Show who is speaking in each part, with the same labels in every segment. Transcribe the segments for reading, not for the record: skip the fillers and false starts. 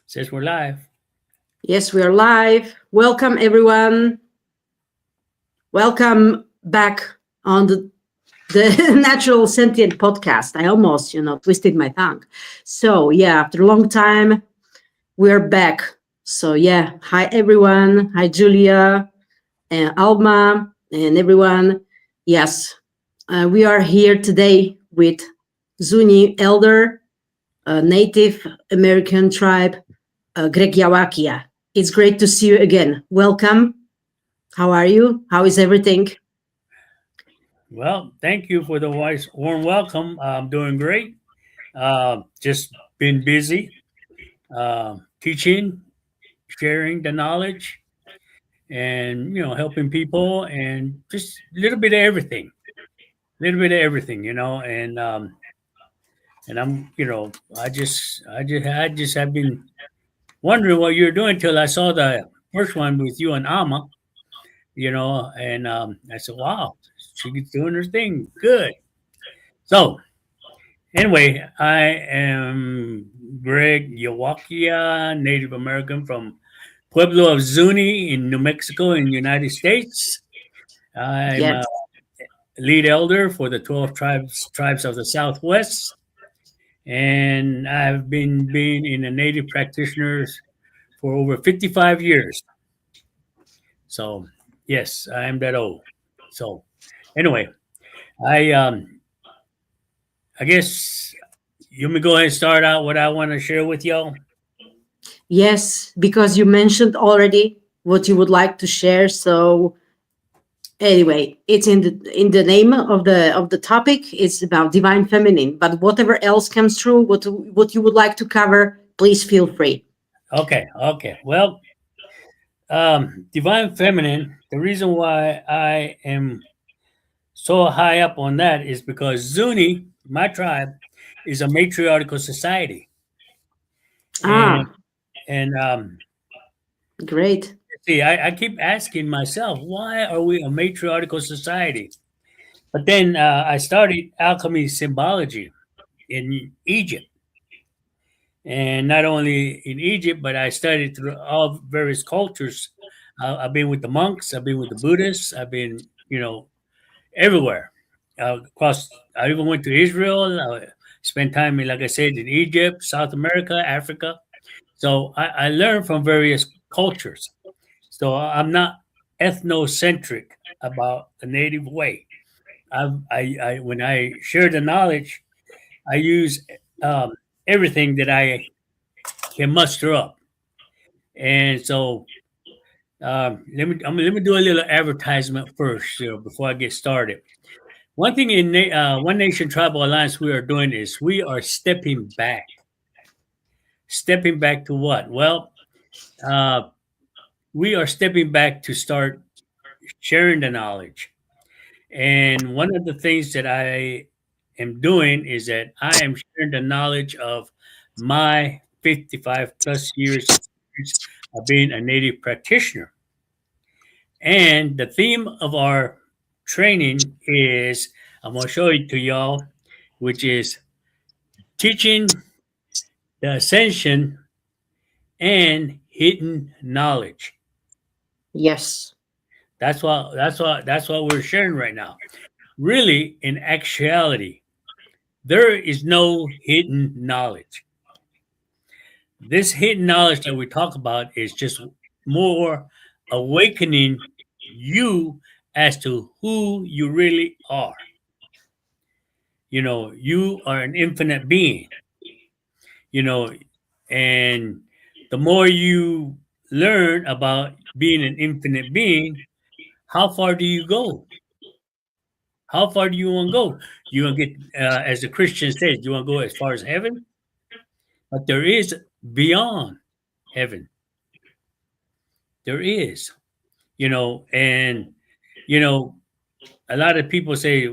Speaker 1: Says we're live.
Speaker 2: Yes, we are live. Welcome, everyone. Welcome back on the Natural Sentient podcast. I almost, twisted my tongue. So, yeah, after a long time, we're back. So, yeah, hi, everyone. Hi, Julia and Alma and everyone. Yes, we are here today with Zuni Elder, a Native American tribe, Greg Yawakia. It's great to see you again. Welcome. How are you? How is everything?
Speaker 1: Well, thank you for the warm welcome. I'm doing great. Just been busy teaching, sharing the knowledge, and helping people, and just a little bit of everything. A little bit of everything, and I'm, I just have been wondering what you're doing till I saw the first one with you and Alma, and I said, wow, she's doing her thing. Good. So, anyway, I am Greg Yawakia, Native American from Pueblo of Zuni in New Mexico in the United States. I'm a
Speaker 2: Yes.
Speaker 1: lead elder for the 12 tribes of the Southwest, and I've been being in the Native practitioners for over 55 years. So, yes, I am that old. So, anyway, I I guess you may go ahead and start out what I want to share with y'all.
Speaker 2: Yes, because you mentioned already what you would like to share. So anyway, it's in the name of the topic. It's about divine feminine. But whatever else comes through, what you would like to cover, please feel free.
Speaker 1: Okay, okay. Well, divine feminine. The reason why I am so high up on that is because Zuni, my tribe, is a matriarchal society, and
Speaker 2: Ah,
Speaker 1: and
Speaker 2: great.
Speaker 1: see, I keep asking myself, why are we a matriarchal society? But then I studied alchemy symbology in Egypt, and not only in Egypt, but I studied through all various cultures. I've been with the monks, I've been with the Buddhists, I've been, everywhere. Across, I even went to Israel. Spent time, like I said, in Egypt, South America, Africa. So I learned from various cultures. So I'm not ethnocentric about the native way. When I share the knowledge, I use um, everything that I can muster up. And so let me do a little advertisement first, before I get started. One thing in One Nation Tribal Alliance we are doing is we are stepping back. Stepping back to what? Well, uh, we are stepping back to start sharing the knowledge. And one of the things that I am doing is that I am sharing the knowledge of my 55 plus years experience of being a native practitioner. And the theme of our training is I'm going to show it to y'all, which is teaching the ascension and hidden knowledge.
Speaker 2: Yes.
Speaker 1: That's what we're sharing right now. Really, in actuality, there is no hidden knowledge. This hidden knowledge that we talk about is just more awakening you as to who you really are. You are an infinite being, you know, and the more you learn about being an infinite being, how far do you go? How far do you want to go? You want to get, as the Christian says, you want to go as far as heaven? But there is beyond heaven. There is, and, you know, a lot of people say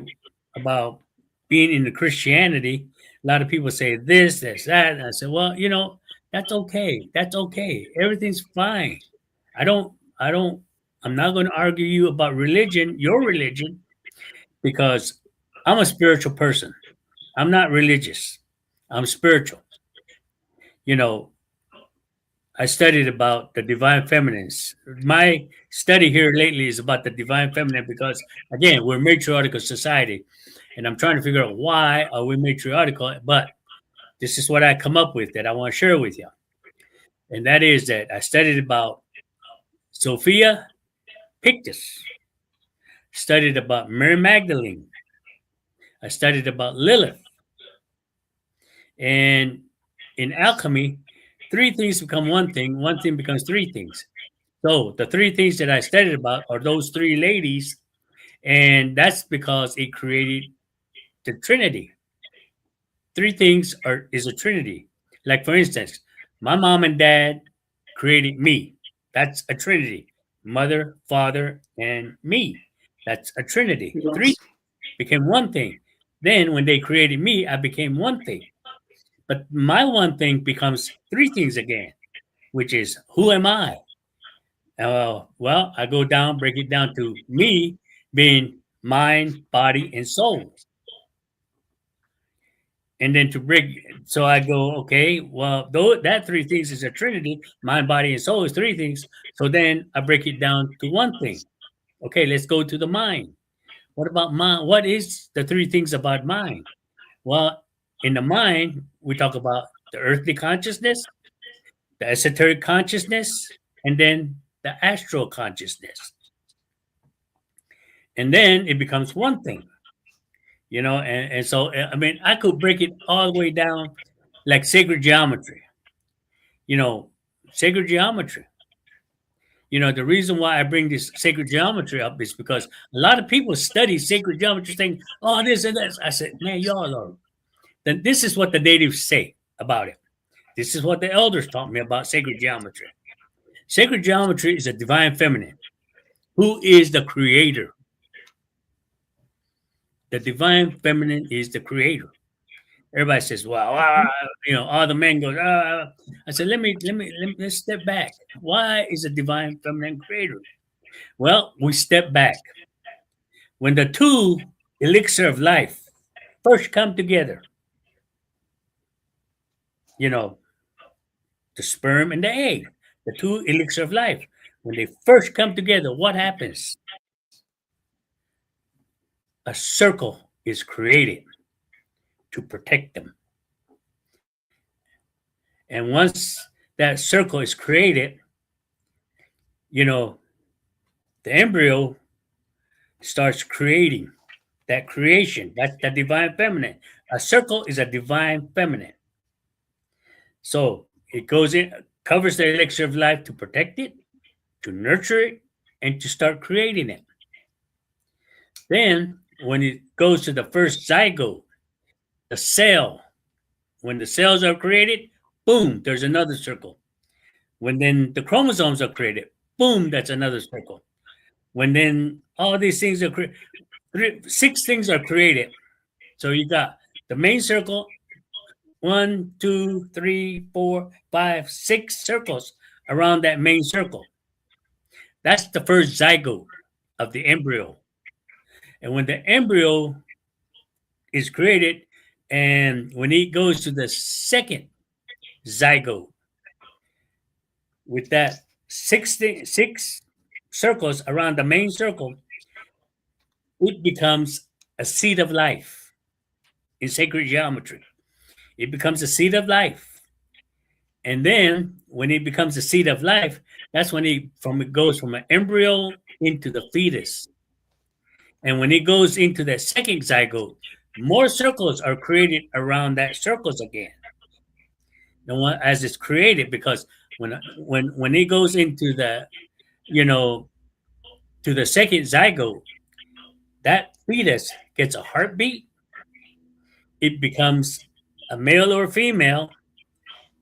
Speaker 1: about being in the Christianity, a lot of people say this, this, that. And I said, well, that's okay. That's okay. Everything's fine. I don't, I don't, I'm not going to argue you about religion, your religion, because I'm a spiritual person. I'm not religious. I'm spiritual. You know, I studied about the divine feminines. My study here lately is about the divine feminine because, again, we're a matriarchal society, and I'm trying to figure out why are we matriarchal. But this is what I come up with that I want to share with you, and that is that I studied about Sophia Pictus, studied about Mary Magdalene, I studied about Lilith, and in alchemy, three things become one thing becomes three things. So the three things that I studied about are those three ladies, and that's because it created the Trinity. Three things are is a Trinity. Like for instance, my mom and dad created me. That's a Trinity. Mother, father, and me. That's a Trinity. Three
Speaker 2: Yes.
Speaker 1: became one thing. Then when they created me, I became one thing. But my one thing becomes three things again, which is who am I? Well, I go down, break it down to me being mind, body, and soul. And then to break, so I go, okay, well, though that three things is a trinity, mind, body, and soul is three things. So then I break it down to one thing. Okay, let's go to the mind. What about mind? What is the three things about mind? Well, in the mind, we talk about the earthly consciousness, the esoteric consciousness, and then the astral consciousness. And then it becomes one thing, and so I mean I could break it all the way down like sacred geometry, you know, sacred geometry. The reason why I bring this sacred geometry up is because a lot of people study sacred geometry saying, oh, this and this. I said, man, y'all are. Then this is what the natives say about it. This is what the elders taught me about sacred geometry. Sacred geometry is a divine feminine who is the creator. The divine feminine is the creator. Everybody says, "Wow, all the men go." I said, let's step back. Why is a divine feminine creator? Well, we step back when the two elixir of life first come together. You know, the sperm and the egg, the two elixir of life. When they first come together, what happens? A circle is created to protect them, and once that circle is created, you know, the embryo starts creating that creation. That's the divine feminine. A circle is a divine feminine. So it goes in, covers the elixir of life to protect it, to nurture it, and to start creating it. Then, when it goes to the first zygote, the cell, when the cells are created, boom, there's another circle. When then the chromosomes are created, boom, that's another circle. When then all these things are created, six things are created. So you got the main circle, one, two, three, four, five, six circles around that main circle. That's the first zygote of the embryo. And when the embryo is created, and when it goes to the second zygote, with that six circles around the main circle, it becomes a seed of life in sacred geometry. It becomes a seed of life. And then when it becomes a seed of life, that's when it goes from an embryo into the fetus. And when it goes into that second zygote, more circles are created around that circles again. And as it's created, because when it goes into the you know to the second zygote, that fetus gets a heartbeat. It becomes a male or female,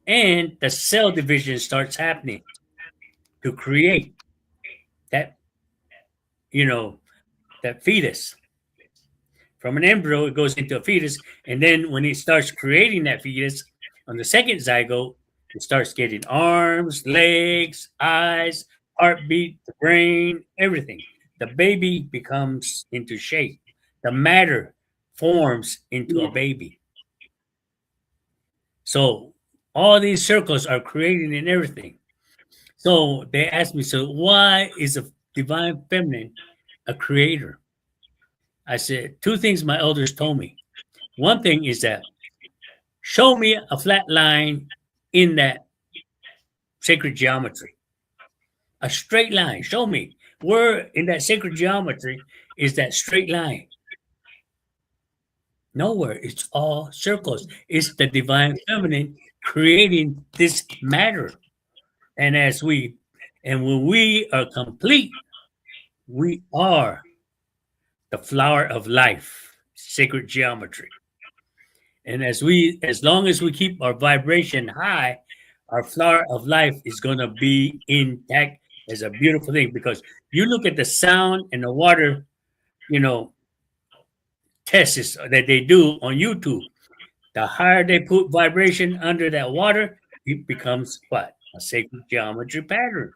Speaker 1: and the cell division starts happening to create that you know that fetus. From an embryo, it goes into a fetus, and then when it starts creating that fetus on the second zygote, it starts getting arms, legs, eyes, heartbeat, the brain, everything. The baby becomes into shape. The matter forms into a
Speaker 2: Yeah.
Speaker 1: baby. So all these circles are creating and everything. So they asked me, so why is a divine feminine a creator? I said, two things my elders told me. One thing is that show me a flat line in that sacred geometry, a straight line. Show me where in that sacred geometry is that straight line. Nowhere. It's all circles. It's the divine feminine creating this matter. And when we are complete, we are the flower of life, sacred geometry. And as long as we keep our vibration high, our flower of life is going to be intact as a beautiful thing. Because you look at the sound and the water, you know, tests that they do on YouTube. The higher they put vibration under that water, it becomes what? A sacred geometry pattern.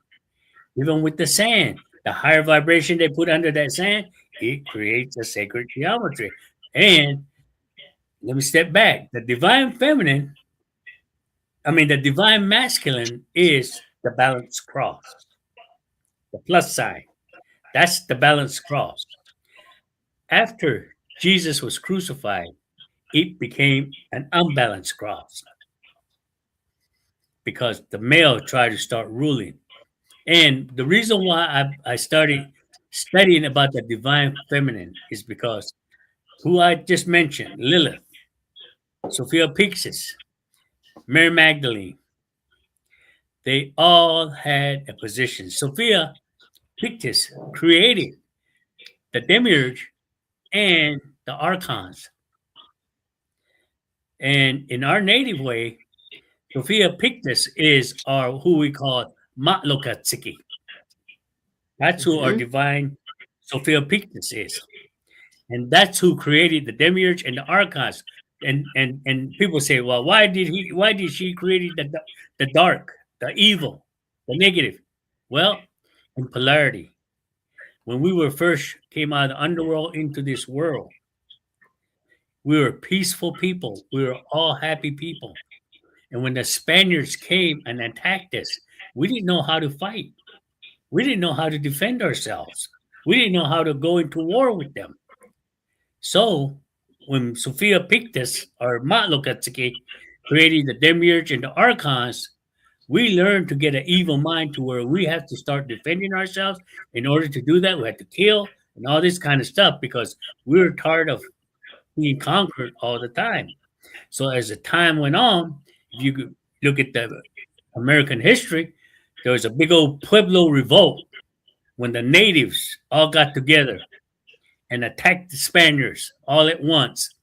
Speaker 1: Even with the sand, the higher vibration they put under that sand, it creates a sacred geometry. And let me step back. The divine masculine is the balanced cross, the plus sign. That's the balanced cross. After Jesus was crucified, it became an unbalanced cross because the male tried to start ruling. And the reason why I started studying about the divine feminine is because who I just mentioned, Lilith, Sophia Pixis, Mary Magdalene, they all had a position. Sophia Pictus created the demiurge and the archons. And in our native way, Sophia Pictus is our who we call Matlokatsiki. That's who our
Speaker 2: Mhm.
Speaker 1: divine Sophia Pictus is. And that's who created the demiurge and the archons. And people say, well, why did she create the dark, the evil, the negative? Well, in polarity. When we were first came out of the underworld into this world, we were peaceful people. We were all happy people. And when the Spaniards came and attacked us, we didn't know how to fight. We didn't know how to defend ourselves. We didn't know how to go into war with them. So when Sophia Pictus or Matlokatsuki created the demiurge and the archons, we learned to get an evil mind to where we have to start defending ourselves. In order to do that, we had to kill and all this kind of stuff because we were tired of being conquered all the time. So as the time went on, if you could look at the American history, there was a big old Pueblo revolt when the natives all got together and attacked the Spaniards all at once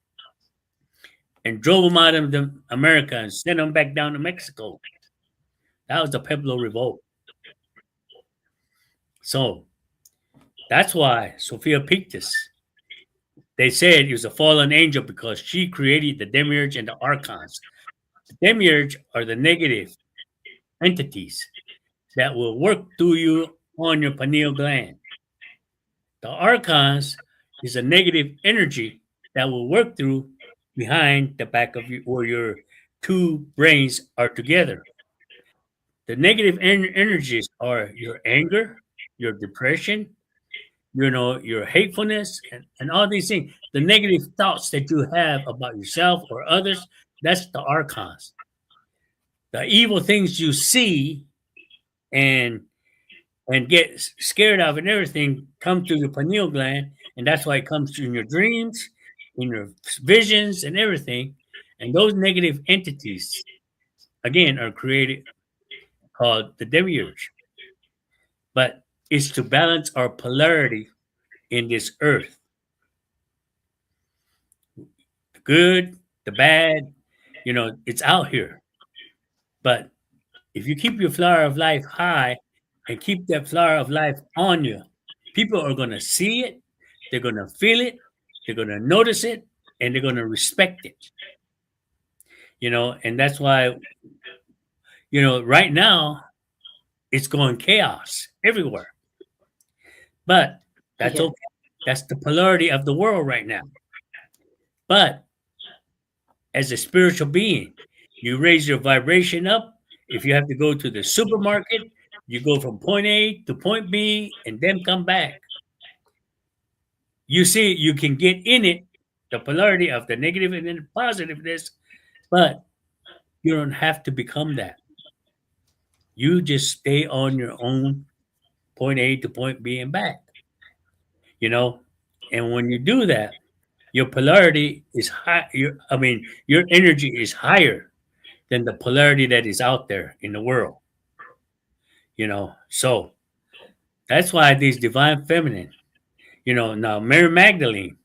Speaker 1: and drove them out of America and sent them back down to Mexico. That was the Pueblo revolt. So that's why Sophia Pictus, they said it was a fallen angel because she created the demiurge and the archons. The demiurge are the negative entities that will work through you on your pineal gland. The archons is a negative energy that will work through behind the back of you where your two brains are together. The negative energies are your anger, your depression, your hatefulness, and all these things. The negative thoughts that you have about yourself or others, that's the archons. The evil things you see and get scared of and everything come through the pineal gland, and that's why it comes in your dreams, in your visions, and everything. And those negative entities, again, are created called the demiurge. But it's to balance our polarity in this earth, the good, the bad. It's out here. But if you keep your flower of life high and keep that flower of life on you, people are going to see it, they're going to feel it, they're going to notice it, and they're going to respect it. And that's why, right now it's going chaos everywhere. But that's
Speaker 2: Yeah.
Speaker 1: okay. That's the polarity of the world right now. But as a spiritual being, you raise your vibration up. If you have to go to the supermarket, You go from point A to point B and then come back. You see, you can get in it, the polarity of the negative and then the positiveness, but you don't have to become that. You just stay on your own point A to point B and back, you know? And when you do that, your polarity is high. I mean, your energy is higher than the polarity that is out there in the world, you know? So that's why these divine feminine, now Mary Magdalene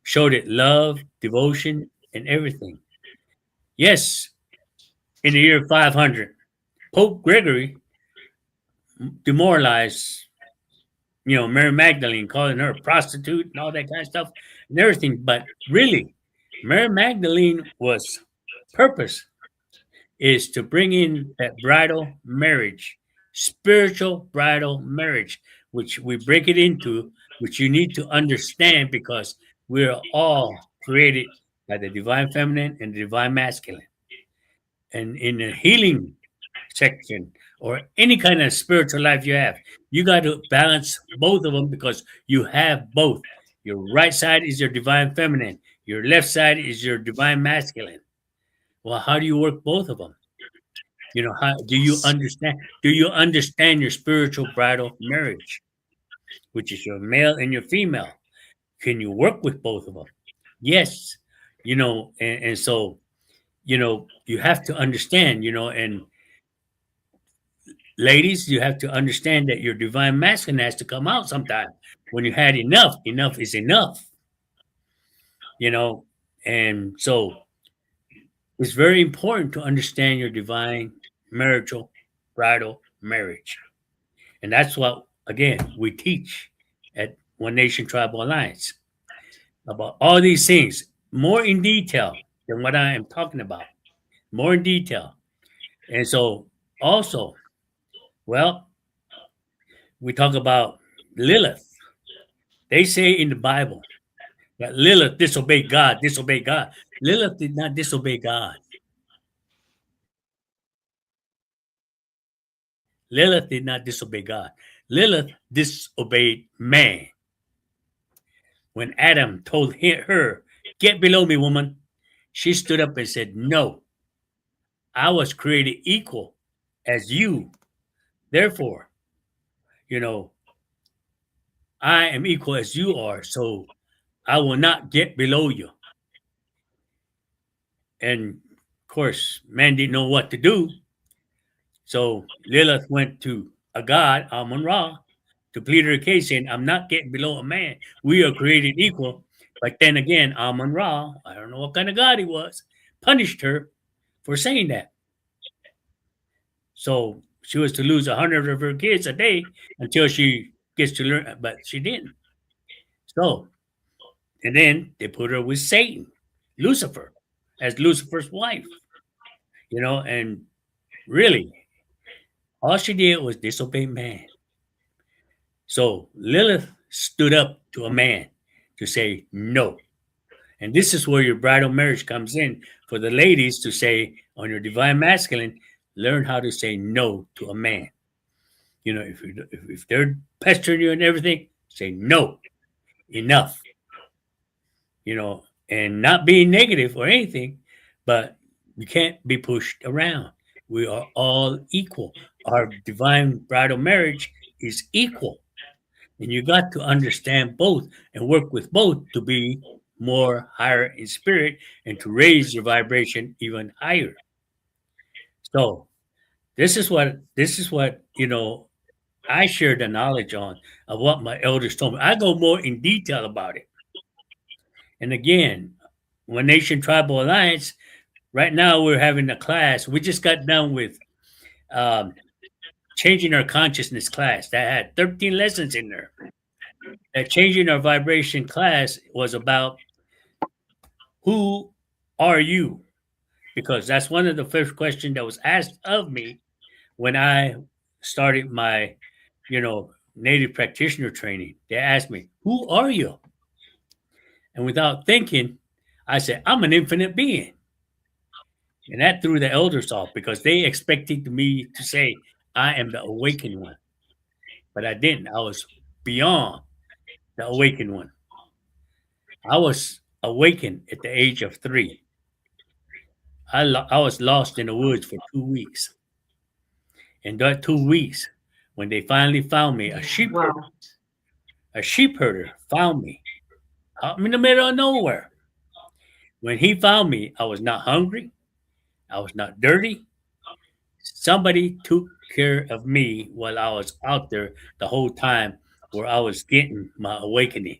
Speaker 1: showed it love, devotion, and everything. Yes, in the year 500, Pope Gregory demoralized, Mary Magdalene, calling her a prostitute and all that kind of stuff and everything. But really, Mary Magdalene was purpose is to bring in that bridal marriage, spiritual bridal marriage, which we break it into, which you need to understand because we're all created by the divine feminine and the divine masculine. And in the healing section or any kind of spiritual life you have, you got to balance both of them because you have both. Your right side is your divine feminine, your left side is your divine masculine. Well, how do you work both of them? How do you understand? Do you understand your spiritual bridal marriage, which is your male and your female? Can you work with both of them? Yes. And so, you have to understand, and ladies, you have to understand that your divine masculine has to come out sometime. When you had enough, enough is enough, you know. And so it's very important to understand your divine marital, bridal marriage. And that's what, again, we teach at One Nation Tribal Alliance about all these things more in detail than what I am talking about, more in detail. And so also, well, we talk about Lilith. They say in the Bible that Lilith disobeyed God, disobeyed God. Lilith did not disobey God. Lilith did not disobey God. Lilith disobeyed man. When Adam told her, "Get below me, woman," she stood up and said, "No, I was created equal as you. Therefore, you know, I am equal as you are, so I will not get below you." And of course, man didn't know what to do. So Lilith went to a god, Amun Ra, to plead her case, saying, "I'm not getting below a man. We are created equal." But then again, Amun Ra, I don't know what kind of god he was, punished her for saying that. So she was to lose 100 of her kids a day until she gets to learn, but she didn't. So, and then they put her with Satan, Lucifer, as Lucifer's wife, and really, all she did was disobey man. So Lilith stood up to a man to say no. And this is where your bridal marriage comes in for the ladies to say on your divine masculine, learn how to say no to a man. If they're pestering you and everything, say no, enough, and not being negative or anything, but you can't be pushed around. We are all equal. Our divine bridal marriage is equal. And you got to understand both and work with both to be more higher in spirit and to raise your vibration even higher. So this is what I share the knowledge on of what my elders told me. I go more in detail about it. And again, One Nation Tribal Alliance, right now we're having a class. We just got done with um, changing our consciousness class that had 13 lessons in there. That changing our vibration class was about who are you? Because that's one of the first questions that was asked of me when I started my, native practitioner training. They asked me, "Who are you?" And without thinking, I said, "I'm an infinite being." And that threw the elders off because they expected me to say, I am the awakened one. But I didn't. I was beyond the awakened one. I was awakened at the age of 3. I was lost in the woods for 2 weeks. In that 2 weeks, when they finally found me,
Speaker 2: Yeah. Wow.
Speaker 1: a sheep herder found me out in the middle of nowhere. When he found me, I was not hungry. I was not dirty. Somebody took care of me while I was out there the whole time where I was getting my awakening.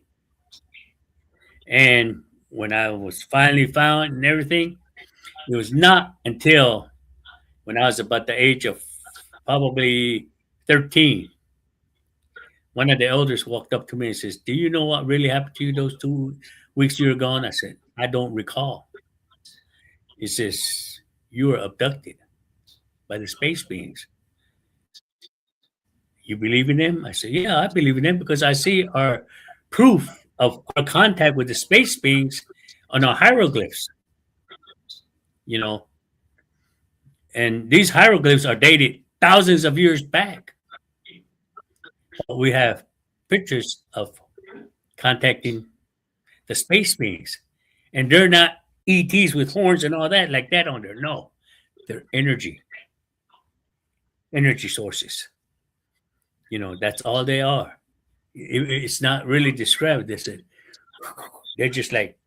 Speaker 1: And when I was finally found and everything, it was not until when I was about the age of probably 13, one of the elders walked up to me and says, "Do you know what really happened to you those 2 weeks you were gone?" I said, "I don't recall." He says, "You were abducted by the space beings. You believe in them?" I said, "Yeah, I believe in them because I see our proof of our contact with the space beings on our hieroglyphs, you know, and these hieroglyphs are dated thousands of years back. But we have pictures of contacting the space beings, and they're not ETs with horns and all that like that on there. No, they're energy sources. That's all they are. It's not really described. They're just like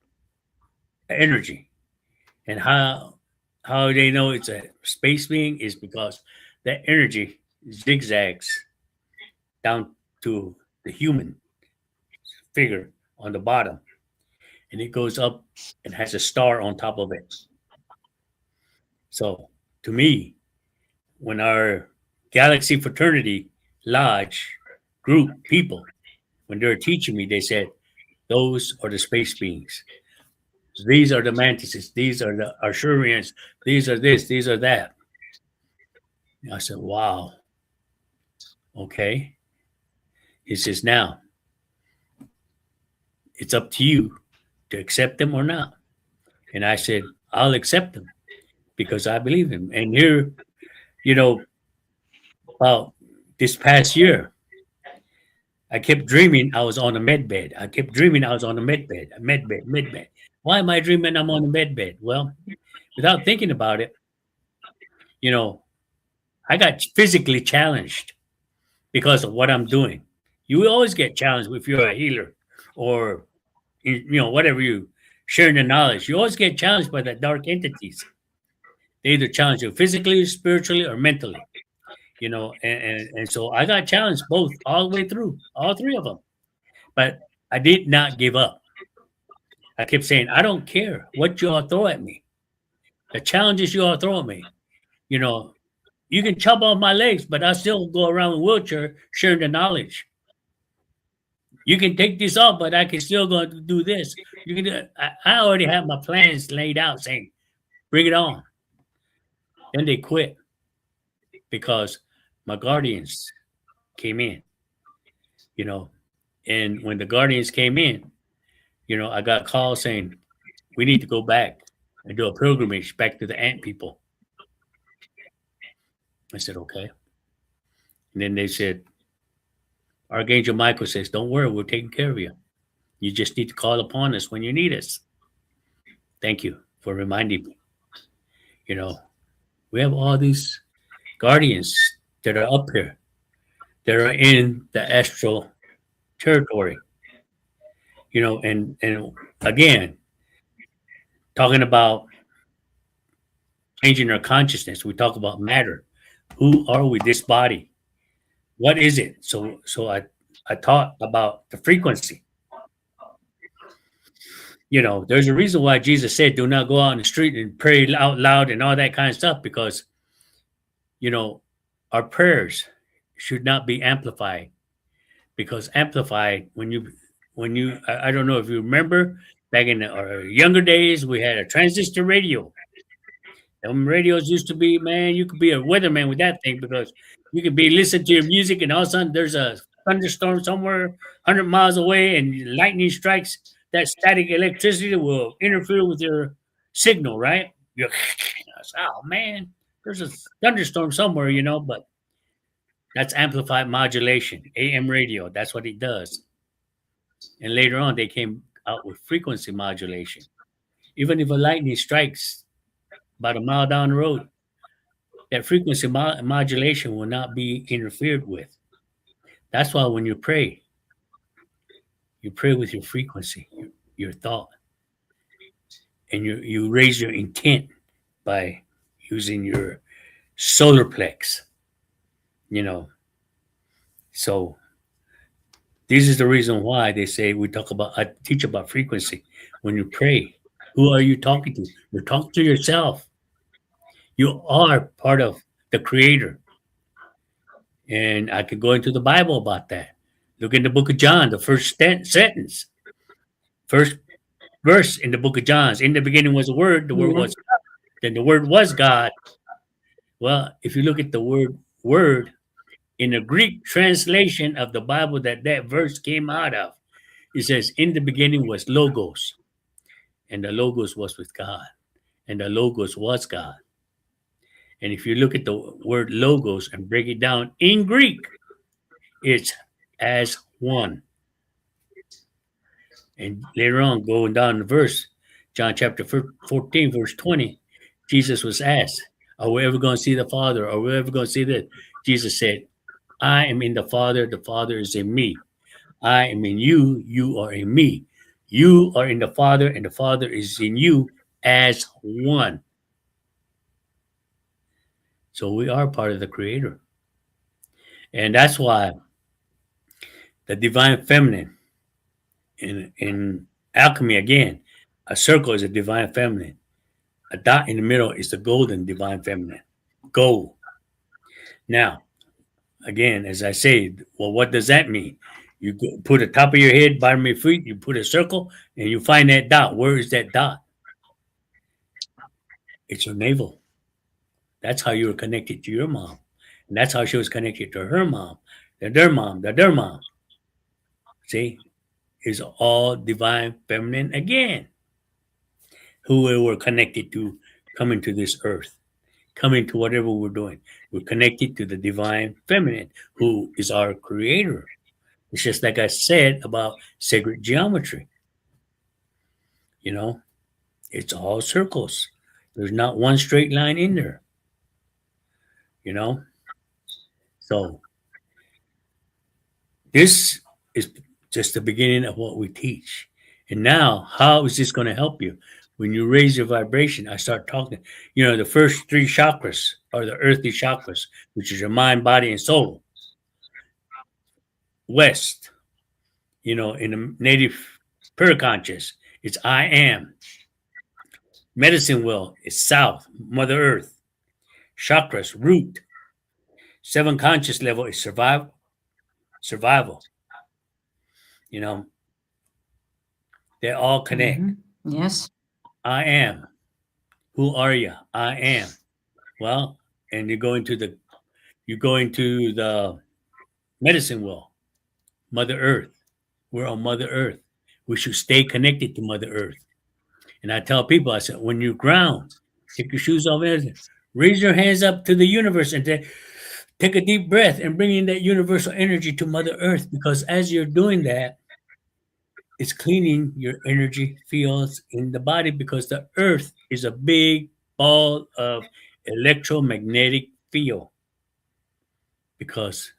Speaker 1: energy. And how they know it's a space being is because that energy zigzags down to the human figure on the bottom, and it goes up and has a star on top of it. So to me, when our Galaxy Fraternity Lodge group people, when they were teaching me, they said, those are the space beings. These are the mantises. These are the Arshurians. These are this. These are that. I said, wow, okay. He says, now it's up to you to accept them or not. And I said, I'll accept them because I believe them. And here, you know, about this past year, I kept dreaming I was on a med bed. I kept dreaming I was on a med bed, a med bed, med bed. Why am I dreaming I'm on a med bed? Well, without thinking about it, you know, I got physically challenged because of what I'm doing. You will always get challenged if you're a healer or, whatever you sharing the knowledge. You always get challenged by the dark entities. They either challenge you physically, spiritually, or mentally. And so I got challenged both all the way through, all three of them. But I did not give up. I kept saying, I don't care what you all throw at me. The challenges you all throw at me. You know, you can chop off my legs, but I still go around in a wheelchair sharing the knowledge. You can take this off, but I can still go do this. You can do it. I already have my plans laid out saying, bring it on. Then they quit because my guardians came in, you know. And when the guardians came in, I got calls saying, we need to go back and do a pilgrimage back to the ant people. I said, okay. And then they said, Archangel Michael says, don't worry, we're taking care of you. You just need to call upon us when you need us. Thank you for reminding me. You know, we have all these guardians that are up here, that are in the astral territory. And again, talking about changing our consciousness, we talk about matter. Who are we? This body. What is it? So I taught about the frequency. There's a reason why Jesus said, do not go out in the street and pray out loud and all that kind of stuff, because, our prayers should not be amplified, because amplified, I don't know if you remember back in our younger days, we had a transistor radio. Them radios used to be, man, you could be a weatherman with that thing, because you could be listening to your music and all of a sudden there's a thunderstorm somewhere 100 miles away and lightning strikes. That static electricity will interfere with your signal, right? You're, oh man, there's a thunderstorm somewhere, but That's amplified modulation, AM radio. That's what it does. And later on, they came out with frequency modulation. Even if a lightning strikes about a mile down the road, that frequency modulation will not be interfered with. That's why when you pray with your frequency, your thought, and you raise your intent by using your solar plex, you know. So this is the reason why they say I teach about frequency. When you pray, who are you talking to? You're talking to yourself. You are part of the creator. And I could go into the Bible about that. Look in the book of John, the first sentence, first verse in the book of John. In the beginning was the word
Speaker 2: Yeah.
Speaker 1: was God, then the word was God. Well, if you look at the word in the Greek translation of the Bible that verse came out of, it says, in the beginning was Logos, and the Logos was with God, and the Logos was God. And if you look at the word Logos and break it down in Greek, it's as one. And later on, going down the verse, John chapter 14, verse 20, Jesus was asked, are we ever going to see the Father? Are we ever going to see this? Jesus said, I am in the Father is in me. I am in you, you are in me. You are in the Father, and the Father is in you as one. So we are part of the Creator. And that's why the divine feminine in alchemy, again, a circle is a divine feminine. A dot in the middle is the golden divine feminine. Gold. Now, again, as I say, well, what does that mean? Put the top of your head, bottom of your feet, you put a circle, and you find that dot. Where is that dot? It's your navel. That's how you were connected to your mom. And that's how she was connected to her mom, their mom, their mom. See, is all divine feminine again, who we were connected to coming to this earth, coming to whatever we're doing. We're connected to the divine feminine, who is our creator. It's just like I said about sacred geometry. You know, it's all circles. There's not one straight line in there, you know? So this is just the beginning of what we teach. And now, how is this going to help you? When you raise your vibration, I start talking. The first three chakras are the earthly chakras, which is your mind, body, and soul. West, in the native periconscious, it's I am. Medicine wheel is south, Mother Earth. Chakras, root. Seven conscious level is survival. You know, they all connect.
Speaker 2: Yes.
Speaker 1: I am. Who are you? I am. Well, and you go into the medicine wheel, Mother Earth. We're on Mother Earth. We should stay connected to Mother Earth. And I tell people, I said, when you ground, take your shoes off, and raise your hands up to the universe and take a deep breath and bring in that universal energy to Mother Earth. Because as you're doing that, it's cleaning your energy fields in the body, because the earth is a big ball of electromagnetic field. Because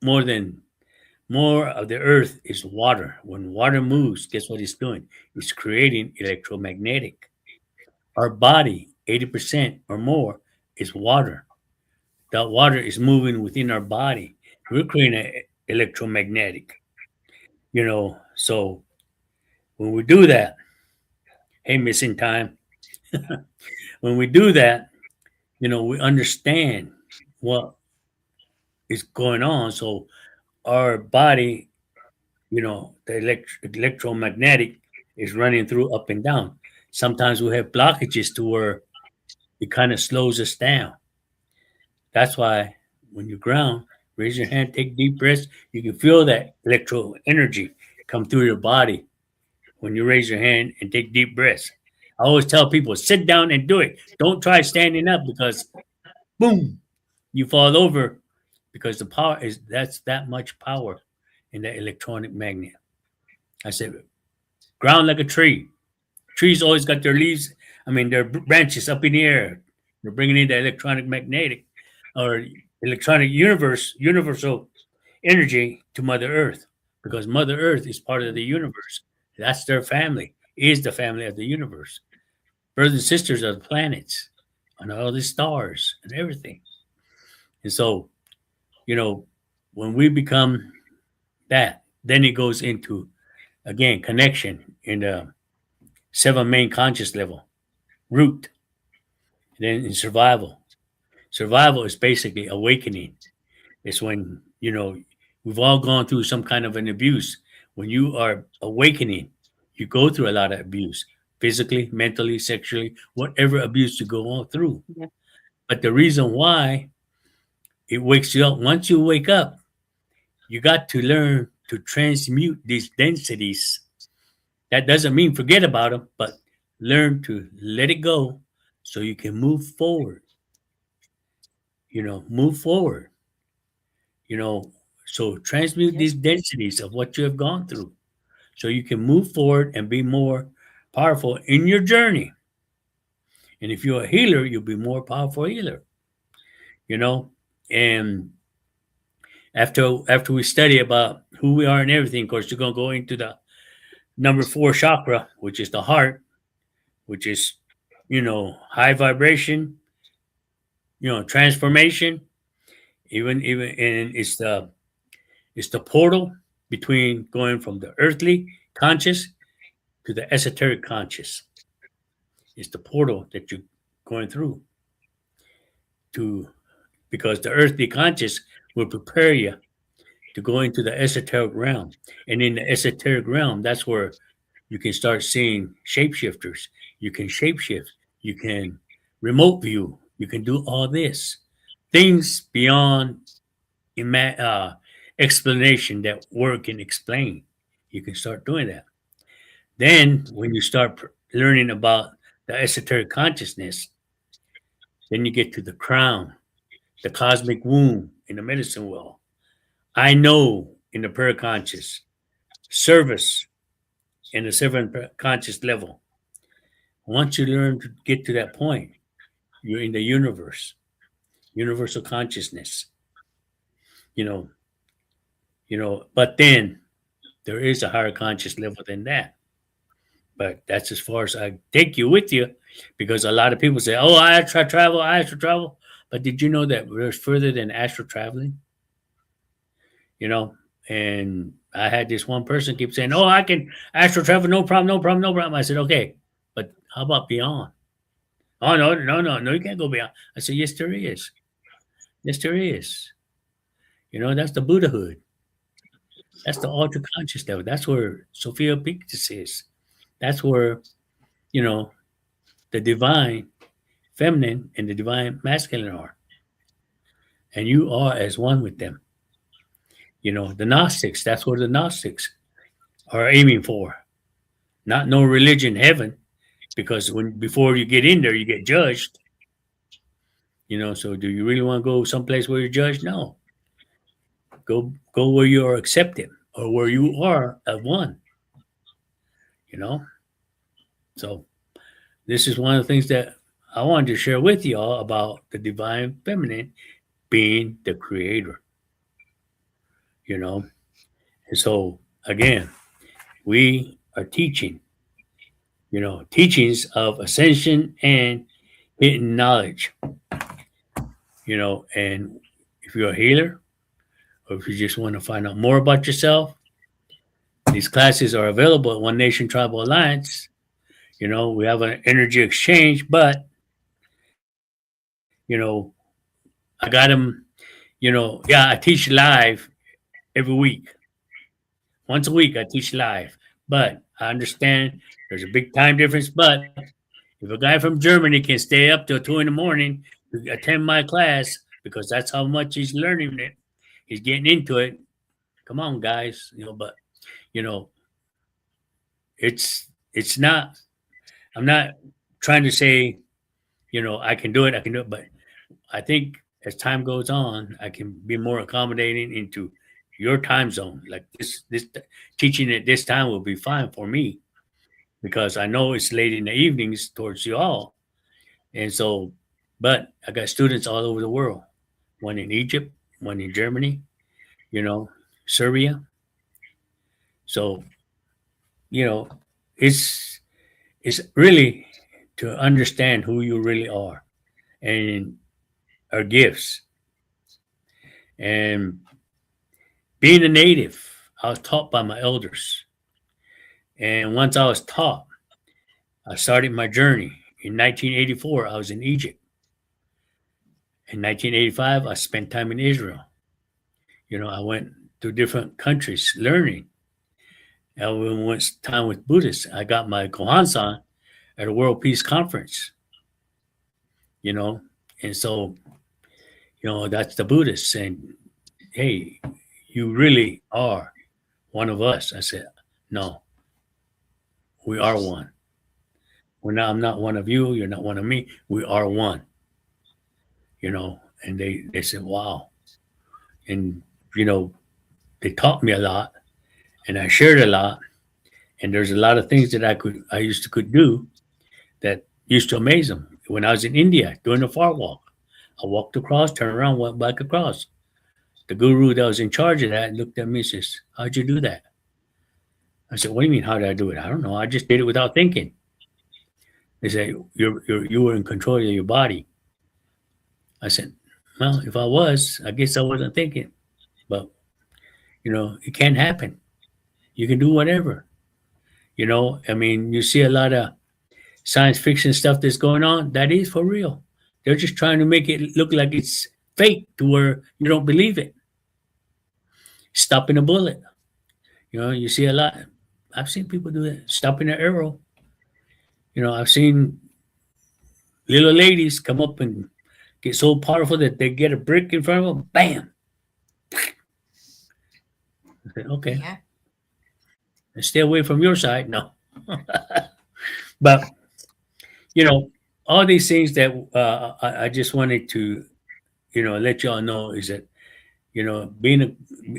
Speaker 1: more of the earth is water. When water moves, guess what it's doing? It's creating electromagnetic. Our body, 80% or more, is water. That water is moving within our body. We're creating electromagnetic. So when we do that, hey, missing time. When we do that, we understand what is going on. So our body, the electromagnetic is running through up and down. Sometimes we have blockages to where it kind of slows us down. That's why when you ground, raise your hand, take deep breaths. You can feel that electro energy come through your body when you raise your hand and take deep breaths. I always tell people, sit down and do it. Don't try standing up, because boom, you fall over because the power is that's that much power in the electronic magnet. I said, ground like a tree. Trees always got their leaves, I mean, their branches up in the air. They're bringing in the electronic magnetic or electronic universal energy to Mother Earth because Mother Earth is part of the universe. That's their family, is the family of the universe. Brothers and sisters are the planets and all the stars and everything. And so, you know, when we become that, then it goes into, again, connection in the seven main conscious level, root, and then in survival. Survival is basically awakening. It's when, we've all gone through some kind of an abuse. When you are awakening, you go through a lot of abuse, physically, mentally, sexually, whatever abuse you go on through.
Speaker 2: Yeah.
Speaker 1: But the reason why it wakes you up, once you wake up, you got to learn to transmute these densities. That doesn't mean forget about them, but learn to let it go so you can move forward. Move forward. You know, so transmute
Speaker 2: Yes.
Speaker 1: these densities of what you have gone through so you can move forward and be more powerful in your journey. And if you're a healer, you'll be more powerful healer, you know? And after we study about who we are and everything, of course, you're gonna go into the number four chakra, which is the heart, which is, high vibration, transformation, even and it's the portal between going from the earthly conscious to the esoteric conscious. It's the portal that you're going through to because the earthly conscious will prepare you to go into the esoteric realm. And in the esoteric realm, that's where you can start seeing shapeshifters. You can shapeshift. You can remote view. You can do all this. Things beyond explanation that word can explain. You can start doing that. Then, when you start learning about the esoteric consciousness, then you get to the crown, the cosmic womb in the medicine wheel. I know in the paraconscious, service in the seventh conscious level. Once you learn to get to that point, you're in the universe, universal consciousness. You know, but then there is a higher conscious level than that. But that's as far as I take you with you, because a lot of people say, "Oh, I astral travel, I astral travel." But did you know that there's further than astral traveling? You know, and I had this one person keep saying, "Oh, I can astral travel, no problem, no problem, no problem." I said, "Okay, but how about beyond?" Oh no, no, no, no, you can't go beyond. I said, "Yes, there is. Yes, there is. That's the Buddhahood. That's the ultra conscious level. That's where Sophia Pictus is. That's where you know the divine feminine and the divine masculine are, and you are as one with them. The Gnostics. That's what the Gnostics are aiming for. Not no religion, heaven, because when before you get in there, you get judged. So do you really want to go someplace where you're judged? No. Go where you are accepted or where you are at one. You know. So this is one of the things that I wanted to share with y'all about the divine feminine being the creator. You know. And so again, we are teaching. Teachings of ascension and hidden knowledge. And if you're a healer or if you just want to find out more about yourself, these classes are available at One Nation Tribal Alliance. We have an energy exchange, but, I got them, yeah, I teach live every week. Once a week, I teach live. But I understand there's a big time difference. But if a guy from Germany can stay up till 2 in the morning to attend my class because that's how much he's learning it, he's getting into it. Come on, guys. But you know, it's not. I'm not trying to say, I can do it. I can do it. But I think as time goes on, I can be more accommodating into your time zone. Like this teaching at this time will be fine for me because I know it's late in the evenings towards you all. And so, but I got students all over the world, one in Egypt, one in Germany, you know, Serbia. So, you know, it's it's really to understand who you really are and our gifts. And being a native, I was taught by my elders. And once I was taught, I started my journey. In 1984, I was in Egypt. In 1985, I spent time in Israel. I went to different countries learning. I went time with Buddhists. I got my Kohansan at a World Peace Conference, you know. And so, that's the Buddhists saying, hey, you really are one of us. I said, no, we are one. I'm not one of you. You're not one of me. We are one, And they said, wow. And, you know, they taught me a lot and I shared a lot. And there's a lot of things that I used to could do that used to amaze them. When I was in India doing the far walk, I walked across, turned around, went back across. The guru that was in charge of that looked at me and says, how'd you do that? I said, what do you mean, how did I do it? I don't know. I just did it without thinking. They say, you were in control of your body. I said, well, if I was, I guess I wasn't thinking. But, it can't happen. You can do whatever. I mean, you see a lot of science fiction stuff that's going on. That is for real. They're just trying to make it look like it's fake to where you don't believe it. Stopping a bullet. You see a lot. I've seen people do that. Stopping an arrow. I've seen little ladies come up and get so powerful that they get a brick in front of them. Bam. I said, okay.
Speaker 3: Yeah.
Speaker 1: And stay away from your side. No. But, you know, all these things that I just wanted to, let y'all know is that,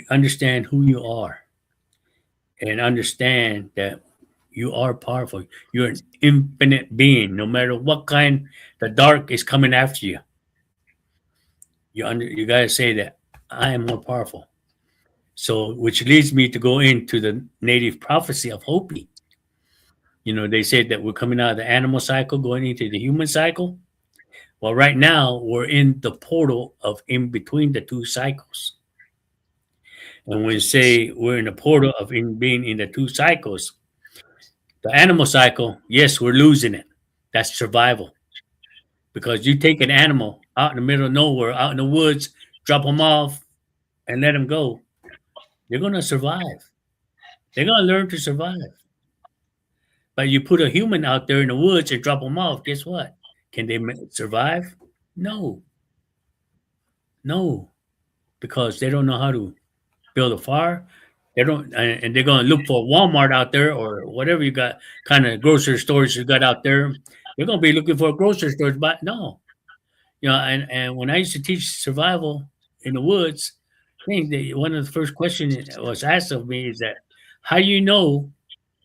Speaker 1: understand who you are and understand that you are powerful. You're an infinite being. No matter what kind the dark is coming after you, you gotta say that I am more powerful. So, which leads me to go into the native prophecy of Hopi. They said that we're coming out of the animal cycle, going into the human cycle. Well, right now we're in the portal of in between the two cycles. And when we say we're in the portal of in being in the two cycles, the animal cycle, yes, we're losing it. That's survival. Because you take an animal out in the middle of nowhere, out in the woods, drop them off and let them go, they're going to survive. They're going to learn to survive. But you put a human out there in the woods and drop them off, guess what? Can they survive? No, no, because they don't know how to build a fire. They don't, and they're going to look for Walmart out there or whatever you got, kind of grocery stores you got out there. They're going to be looking for grocery stores, but no, and when I used to teach survival in the woods, I think that one of the first questions that was asked of me is that, how do you know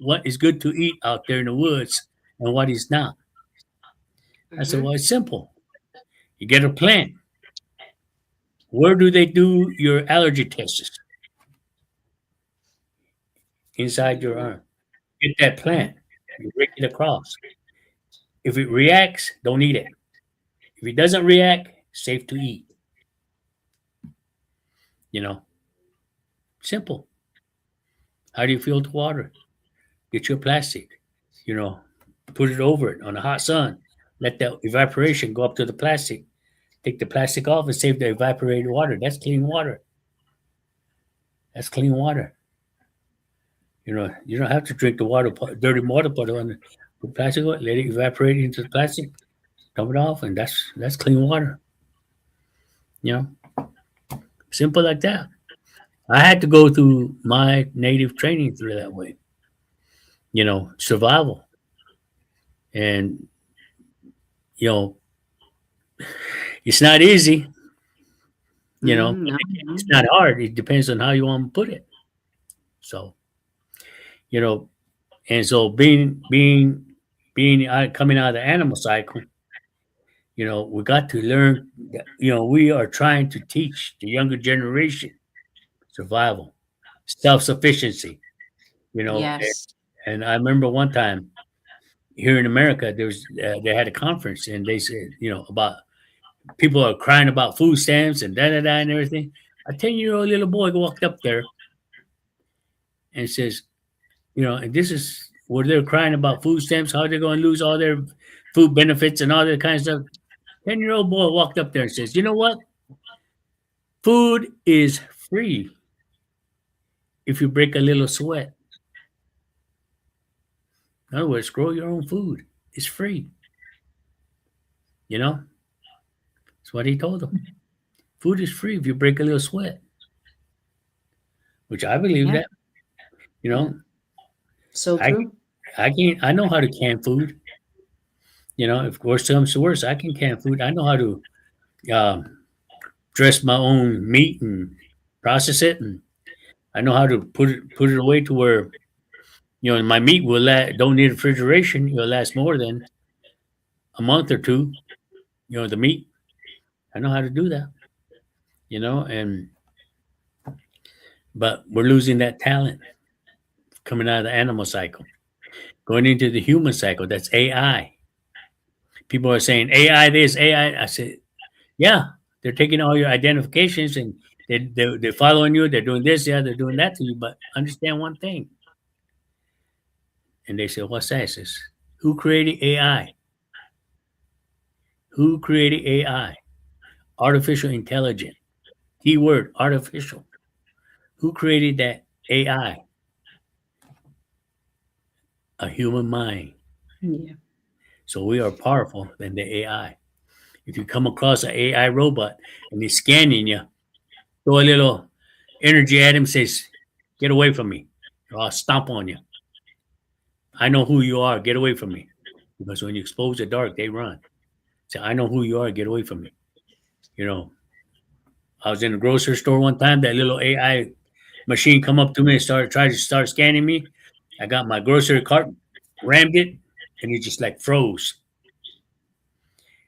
Speaker 1: what is good to eat out there in the woods and what is not? I said,
Speaker 3: Mm-hmm.
Speaker 1: well, it's simple. You get a plant. Where do they do your allergy tests? Inside your arm. Get that plant. You break it across. If it reacts, don't eat it. If it doesn't react, safe to eat. You know, simple. How do you filter water? Get your plastic. You know, put it over it on the hot sun. Let the evaporation go up to the plastic. Take the plastic off and save the evaporated water. That's clean water. That's clean water. You don't have to drink the water, dirty water, put it on the plastic, let it evaporate into the plastic, dump it off, and that's clean water. You know, simple like that. I had to go through my native training through that way. Survival, and you know, it's not easy. You know,
Speaker 2: No,
Speaker 1: it's
Speaker 2: no.
Speaker 1: not hard. It depends on how you want to put it. So, you know, and so being coming out of the animal cycle, we got to learn that, we are trying to teach the younger generation survival, self-sufficiency, you know, and,
Speaker 2: Yes.
Speaker 1: and I remember one time here in America, they had a conference and they said, about people are crying about food stamps and da da da and everything. A 10-year-old little boy walked up there and says, and this is where they're crying about food stamps, how they're going to lose all their food benefits and all that kind of stuff. 10-year-old boy walked up there and says, you know what? Food is free if you break a little sweat. In other words, grow your own food. It's free. You know, that's what he told them. Food is free if you break a little sweat, which I believe
Speaker 2: Yeah.
Speaker 1: that. You
Speaker 2: Yeah.
Speaker 1: know,
Speaker 2: So
Speaker 1: I
Speaker 2: true.
Speaker 1: I can't. I know how to can food. If worse comes to worse, I can can food. I know how to um, dress my own meat and process it, and I know how to put it away to where my meat don't need refrigeration. It'll last more than a month or two. The meat. I know how to do that. And but we're losing that talent coming out of the animal cycle, going into the human cycle. That's AI. People are saying AI this, AI. I said, yeah, they're taking all your identifications and they're following you. They're doing this, yeah, they're doing that to you. But understand one thing. And they said, what's that? I says, who created AI? Who created AI? Artificial intelligence. Keyword artificial. Who created that AI? A human mind.
Speaker 2: Yeah.
Speaker 1: So we are powerful than the AI. If you come across an AI robot and he's scanning you, throw a little energy at him, says, get away from me, or I'll stomp on you. I know who you are. Get away from me. Because when you expose the dark, they run. Say, I know who you are. Get away from me. You know, I was in a grocery store one time. That little AI machine come up to me and tried to start scanning me. I got my grocery cart, rammed it, and it just like froze.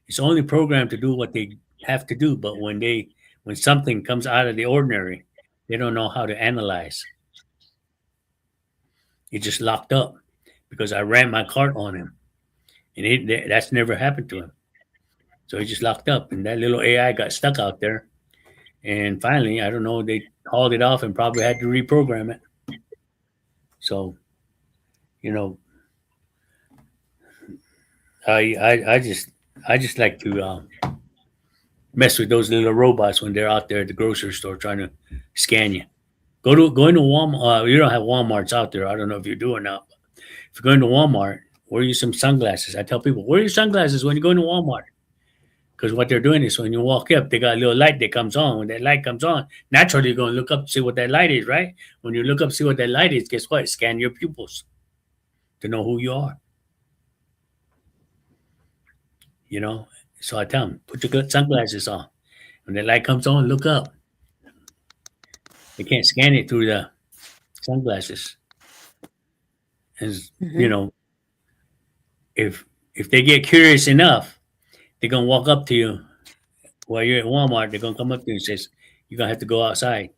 Speaker 1: It's only programmed to do what they have to do, but when something comes out of the ordinary, they don't know how to analyze. It just locked up because I ran my cart on him, and that's never happened to him. So he just locked up, and that little AI got stuck out there. And finally, I don't know, they hauled it off and probably had to reprogram it. So you know, I just like to mess with those little robots when they're out there at the grocery store trying to scan you. Go into Walmart. You don't have WalMarts out there. I don't know if you do or not. If you're going to Walmart, wear you some sunglasses. I tell people wear your sunglasses when you go into Walmart because what they're doing is when you walk up, they got a little light that comes on. When that light comes on, naturally you're going to look up to see what that light is, right? When you look up see what that light is, guess what? Scan your pupils to know who you are. You know. So I tell them put your good sunglasses on. When that light comes on, look up. They can't scan it through the sunglasses. And you
Speaker 2: Hmm.
Speaker 1: know, if if they get curious enough, they're gonna walk up to you while you're at Walmart. They're gonna come up to you and says, "You're gonna have to go outside,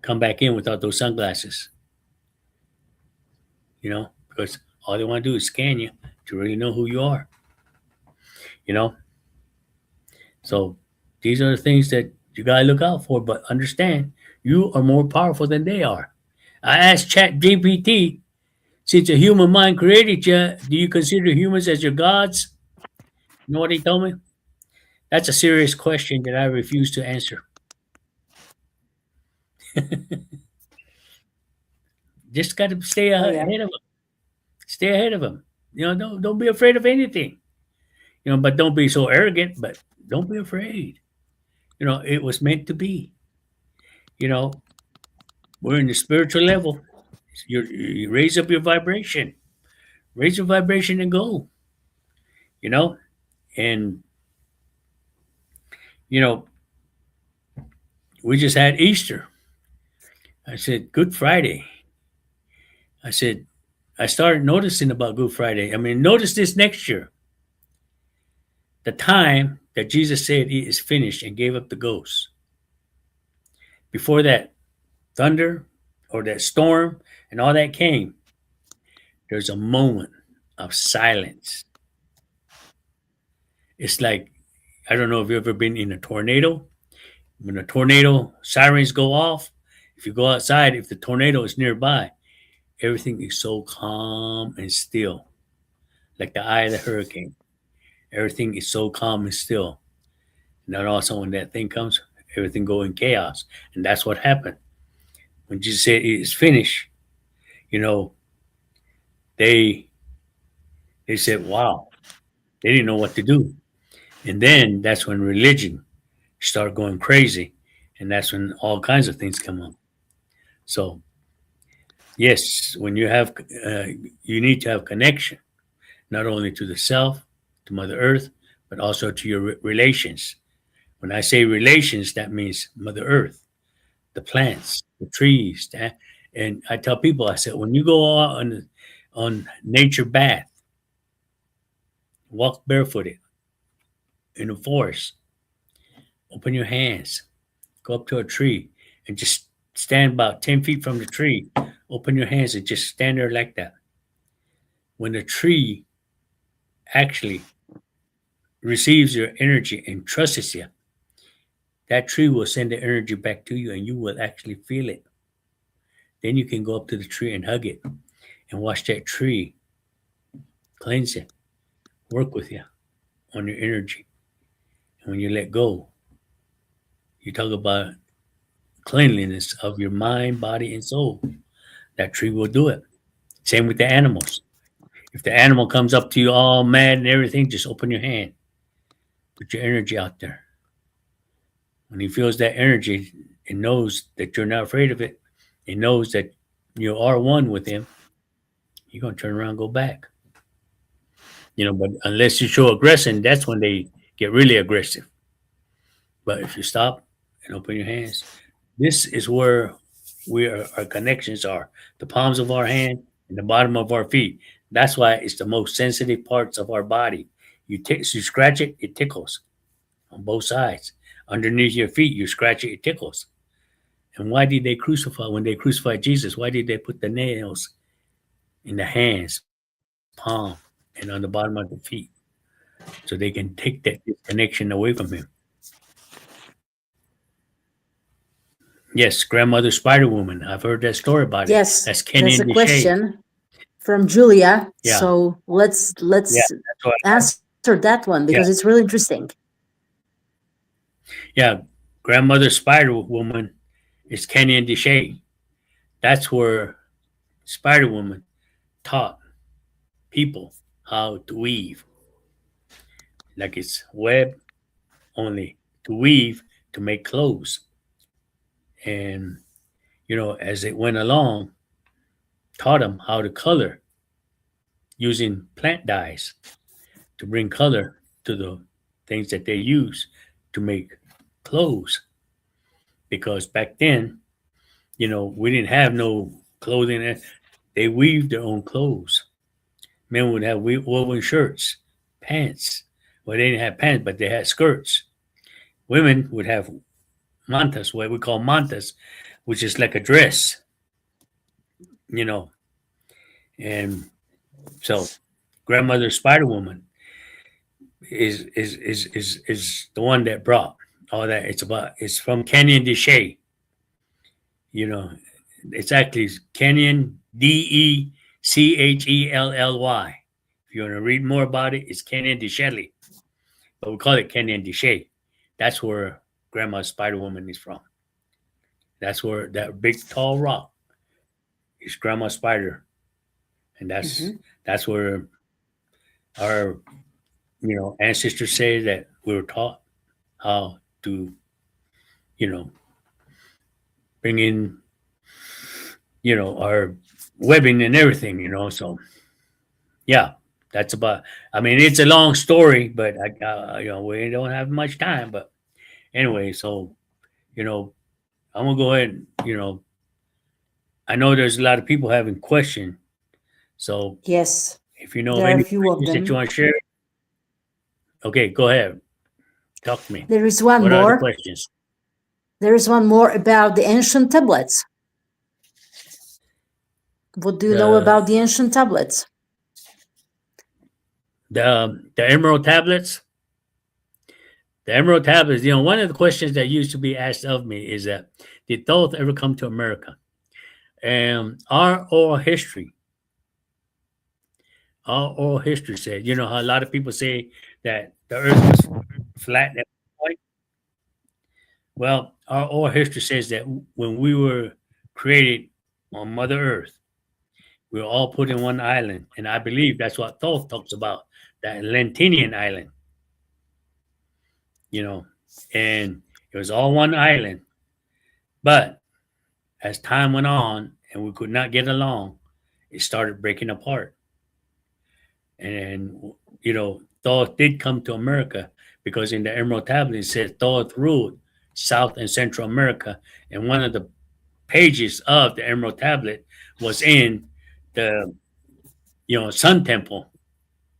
Speaker 1: come back in without those sunglasses." Because all they want to do is scan you to really know who you are. You know, so these are the things that you gotta look out for. But understand, you are more powerful than they are. I asked Chat GPT, since a human mind created you, do you consider humans as your gods? You know what he told me? That's a serious question that I refuse to answer. Just got to stay
Speaker 2: Oh yeah.
Speaker 1: ahead of them. Stay ahead of them. Don't be afraid of anything. But don't be so arrogant. But don't be afraid. It was meant to be. You know, we're in the spiritual level. You raise up your vibration. Raise your vibration and go. You know, and you know we just had Easter. I said, Good Friday. I said, I started noticing about Good Friday. I mean, notice this next year. The time that Jesus said it is finished and gave up the ghost. Before that thunder or that storm and all that came, there's a moment of silence. It's like, I don't know if you've ever been in a tornado. When a tornado sirens go off, if you go outside, if the tornado is nearby, everything is so calm and still, like the eye of the hurricane. Everything is so calm and still. And then also when that thing comes, everything go in chaos. And that's what happened. When Jesus said it is finished, you know, they they said, wow, they didn't know what to do. And then that's when religion started going crazy. And that's when all kinds of things come up. So yes, when you have, uh, you need to have connection, not only to the self, to Mother Earth, but also to your relations. When I say relations, that means Mother Earth, the plants, the trees. And I tell people, I said, when you go out on nature bath, walk barefooted in the forest, open your hands, go up to a tree, and just stand about 10 feet from the tree, open your hands and just stand there like that. When the tree actually receives your energy and trusts you, that tree will send the energy back to you and you will actually feel it. Then you can go up to the tree and hug it and watch that tree cleanse it, work with you on your energy. And when you let go, you talk about cleanliness of your mind, body, and soul. That tree will do it. Same with the animals. If the animal comes up to you all mad and everything, just open your hand, put your energy out there. When he feels that energy, it knows that you're not afraid of it. It knows that you are one with him. You're gonna turn around and go back. But unless you show aggression, that's when they get really aggressive. But if you stop and open your hands, this is where our connections are. The palms of our hand and the bottom of our feet. That's why it's the most sensitive parts of our body. You scratch it, it tickles on both sides. Underneath your feet, you scratch it, it tickles. And why did they crucify when they crucified Jesus? Why did they put the nails in the hands, palm, and on the bottom of the feet? So they can take that connection away from him. Yes, grandmother Spider Woman. I've heard that story about it.
Speaker 2: Yes,
Speaker 1: That's
Speaker 2: there's
Speaker 1: Kenny
Speaker 2: a
Speaker 1: and the Shade.
Speaker 2: question from Julia.
Speaker 1: Yeah,
Speaker 2: So
Speaker 1: yeah,
Speaker 2: let's
Speaker 1: that's what.
Speaker 2: answer that one because it's
Speaker 1: Yeah,
Speaker 2: really interesting.
Speaker 1: yeah. Grandmother Spider Woman is Kenny and the Shade. That's where Spider Woman taught people how to weave, like it's web only to weave to make clothes. And as it went along, taught them how to color using plant dyes to bring color to the things that they use to make clothes. Because back then, we didn't have no clothing. They weaved their own clothes. Men would have woven shirts, pants. Well, they didn't have pants, but they had skirts. Women would have mantas, what we call mantas, which is like a dress, you know. And so, grandmother Spider Woman is the one that brought all that. It's from Kenyon Deshay. You know, it's actually Kenyon Dechelly. If you want to read more about it, it's Kenyon Deshelly, but we call it Kenyon Deshay. That's where Grandma Spider Woman is from. That's where that big tall rock is Grandma Spider, and that's
Speaker 2: Mhm.
Speaker 1: that's where our ancestors say that we were taught how to you know bring in our webbing and everything. So yeah, that's about. I mean, it's a long story, but we don't have much time. But anyway, so you know I'm gonna go ahead. I know there's a lot of people having questions. So
Speaker 2: Yes,
Speaker 1: if you know of
Speaker 2: there are a
Speaker 1: any
Speaker 2: few of
Speaker 1: questions that you
Speaker 2: them.
Speaker 1: want to share, okay, go ahead. Talk to me.
Speaker 2: There is one
Speaker 1: What are the
Speaker 2: more.
Speaker 1: questions?
Speaker 2: There is one more about the ancient tablets. What do you know
Speaker 1: The
Speaker 2: about the ancient tablets?
Speaker 1: the emerald tablets. The emerald tablets. One of the questions that used to be asked of me is that did Thoth ever come to America? And our oral history said, how a lot of people say that the Earth was flat at one point. Well, our oral history says that when we were created on Mother Earth, we were all put in one island, and I believe that's what Thoth talks about, that Lentinian island, you know, and it was all one island. But as time went on and we could not get along, it started breaking apart. And Thoth did come to America because in the Emerald Tablet it said Thoth ruled South and Central America, and one of the pages of the Emerald Tablet was in the Sun Temple,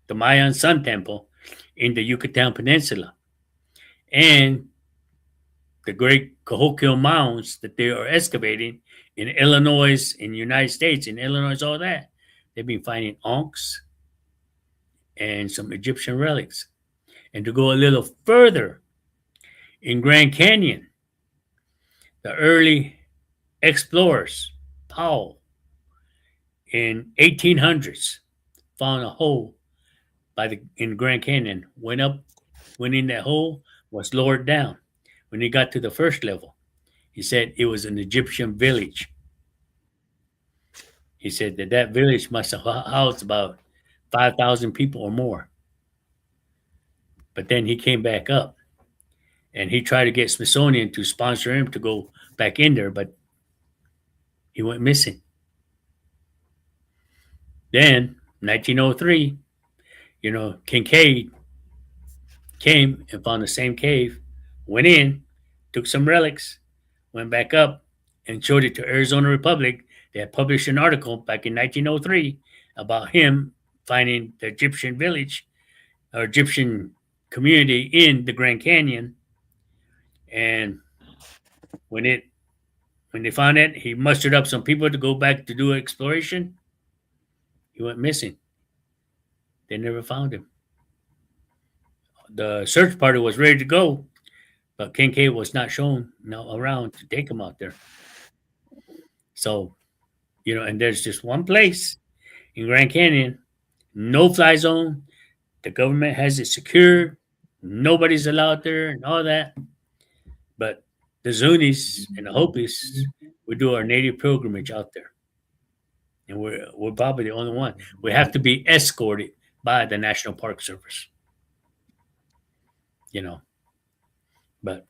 Speaker 1: the Mayan Sun Temple in the Yucatan Peninsula, and the great Cahokia mounds that they are excavating in Illinois, in the United States, in Illinois, all that. They've been finding ankhs and some Egyptian relics. And to go a little further, in Grand Canyon, the early explorers, Powell, in 1800s, found a hole in Grand Canyon, went in that hole, was lowered down. When he got to the first level, he said it was an Egyptian village. He said that village must have housed about 5,000 people or more. But then he came back up and he tried to get Smithsonian to sponsor him to go back in there, but he went missing. Then, 1903, Kincaid came and found the same cave, went in, took some relics, went back up, and showed it to Arizona Republic. They had published an article back in 1903 about him finding the Egyptian village or Egyptian community in the Grand Canyon. And when it when they found it, he mustered up some people to go back to do exploration. He went missing. They never found him. The search party was ready to go, but Kincaid was not shown around to take him out there. So, and there's just one place in Grand Canyon, no fly zone. The government has it secured. Nobody's allowed there and all that. But the Zunis and the Hopis, we do our native pilgrimage out there. And we're probably the only one. We have to be escorted by the National Park Service. But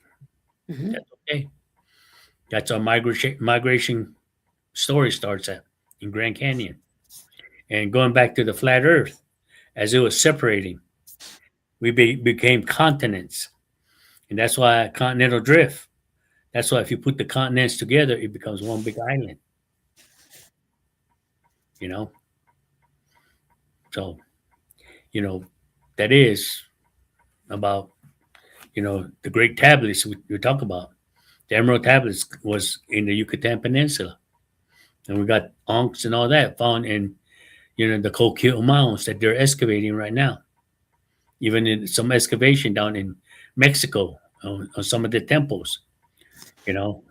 Speaker 2: Mhm.
Speaker 1: that's okay. That's our migration story starts at in Grand Canyon. And going back to the flat Earth, as it was separating, we became continents, and that's why continental drift. That's why if you put the continents together, it becomes one big island. You know, so you know that is about the great tablets we talk about. The Emerald Tablets was in the Yucatan Peninsula, and we got ankhs and all that found in the Coquille Mounds that they're excavating right now. Even in some excavation down in Mexico on some of the temples, you know.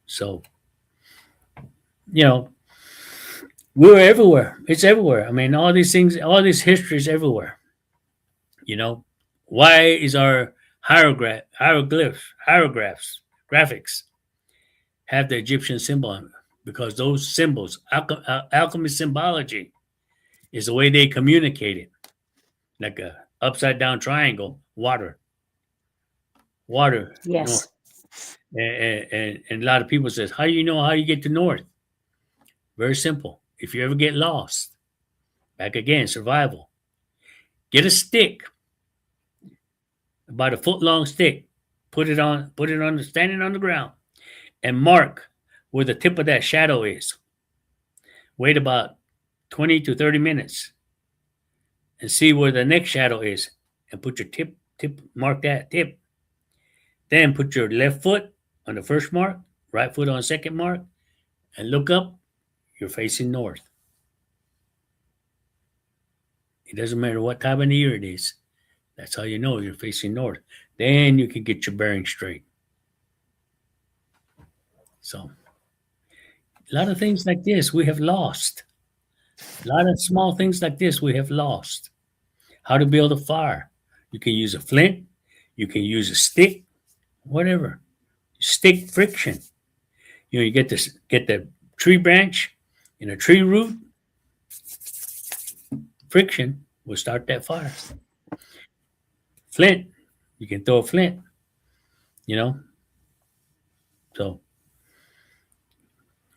Speaker 1: So you know we're everywhere. It's everywhere. I mean, all these things, all this history is everywhere. You know, why is our hieroglyphs, graphics have the Egyptian symbol on it? Because those symbols, alchemy symbology, is the way they communicate it, like a upside down triangle, water, north.
Speaker 2: Yes.
Speaker 1: And a lot of people says, how do you know how you get to north? Very simple. If you ever get lost, back again, survival. Get a stick, about a foot long stick, standing on the ground. and mark where the tip of that shadow is. Wait about 20 to 30 minutes and see where the next shadow is and put your tip mark that tip. Then put your left foot on the first mark, right foot on the second mark, and look up. You're facing north. It doesn't matter what time of the year it is. That's how you know you're facing north. Then you can get your bearing straight. So a lot of things like this we have lost. A lot of small things like this we have lost. How to build a fire. You can use a flint. You can use a stick. Whatever. Stick friction. You get the tree branch and a tree root. Friction will start that fire. Flint. You can throw a flint. You know. So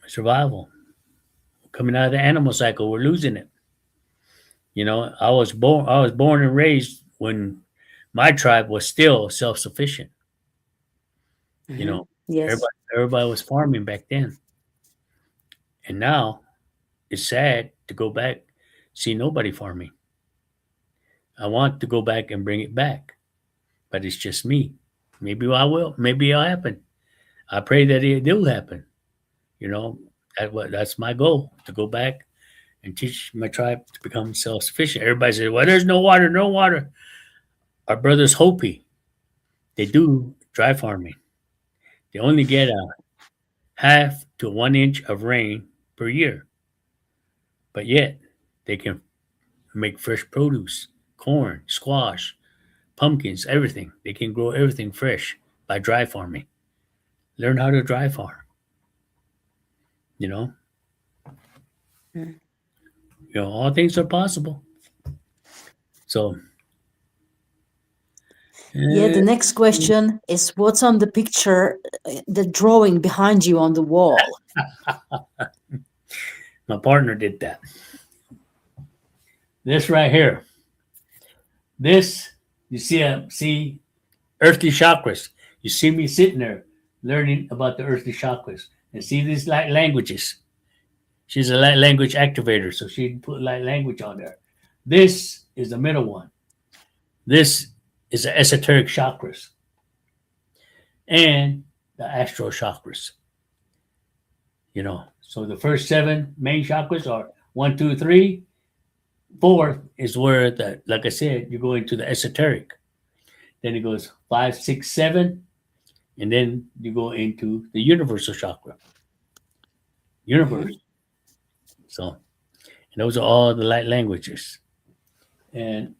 Speaker 1: survival. Coming out of the animal cycle, we're losing it. I was born and raised when my tribe was still self-sufficient. You
Speaker 2: Hmm.
Speaker 1: know,
Speaker 2: Yes.
Speaker 1: everybody was farming back then. And now it's sad to go back, see nobody farming. I want to go back and bring it back, but it's just me. Maybe I will. Maybe it'll happen. I pray that it will happen. You know, that's my goal to go back and teach my tribe to become self-sufficient. Everybody says, "Well, there's no water, no water." Our brothers Hopi, they do dry farming. They only get a half to 1 inch of rain per year, but yet they can make fresh produce, corn, squash, pumpkins, everything. They can grow everything fresh by dry farming. Learn how to dry farm. You know,
Speaker 2: Mm.
Speaker 1: all things are possible. So,
Speaker 2: Yeah,
Speaker 1: eh,
Speaker 2: the next question is what's on the picture, the drawing behind you on the wall?
Speaker 1: my partner did that. This right here. This you see earthly chakras. You see me sitting there learning about the earthly chakras and see these light languages. She's a light language activator, so she put light language on there. This is the middle one. This is the esoteric chakras and the astral chakras. So the first seven main chakras are one, two, three. Fourth is where like I said, you go into the esoteric. Then it goes five, six, seven, and then you go into the universal chakra. Universe.
Speaker 2: Hmm.
Speaker 1: So and those are all the light languages. And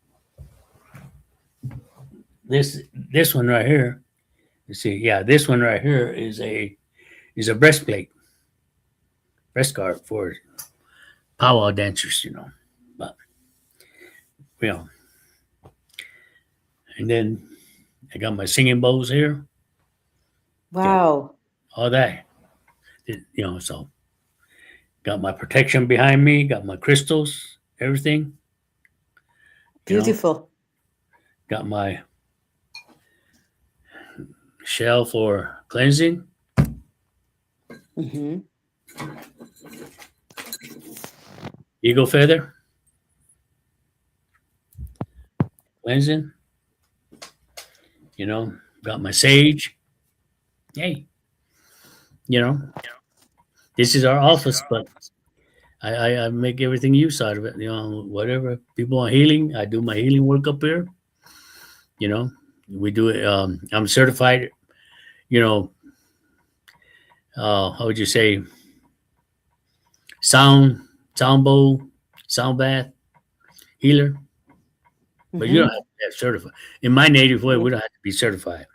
Speaker 1: this one right here, you see, yeah, this one right here is a breastplate, breast guard for powwow dancers. But you know, and then I got my singing bowls here, you know,
Speaker 2: Wow,
Speaker 1: all that. So got my protection behind me, got my crystals, everything, you know,
Speaker 2: beautiful.
Speaker 1: got my shell for cleansing,
Speaker 2: Hmm.
Speaker 1: eagle feather, cleansing, you know, got my sage. Hey, you know, this is our office, but I make everything use out of it. Whatever people are healing, I do my healing work up here. You know, we do it. I'm certified. You know, how would you say, sound, sound bowl, sound bath healer, but you don't
Speaker 2: Hmm.
Speaker 1: have to have certified. In my native way,
Speaker 2: Yeah.
Speaker 1: we don't have to be certified.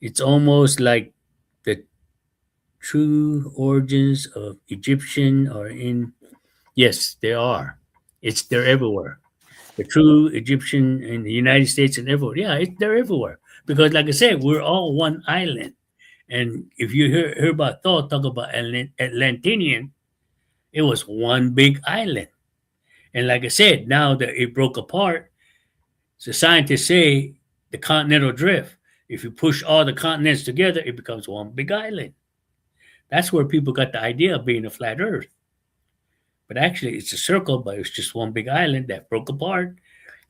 Speaker 1: It's almost like the true origins of Egyptian are in. Yes, they are. They're everywhere. The true Egyptian in the United States and everywhere. Yeah, they're everywhere because, like I said, we're all one island. And if you hear about Thor talk about Atlantinian, it was one big island. And like I said, now that it broke apart, the scientists say the continental drift. If you push all the continents together, it becomes one big island. That's where people got the idea of being a flat Earth. But actually, it's a circle, but it's just one big island that broke apart.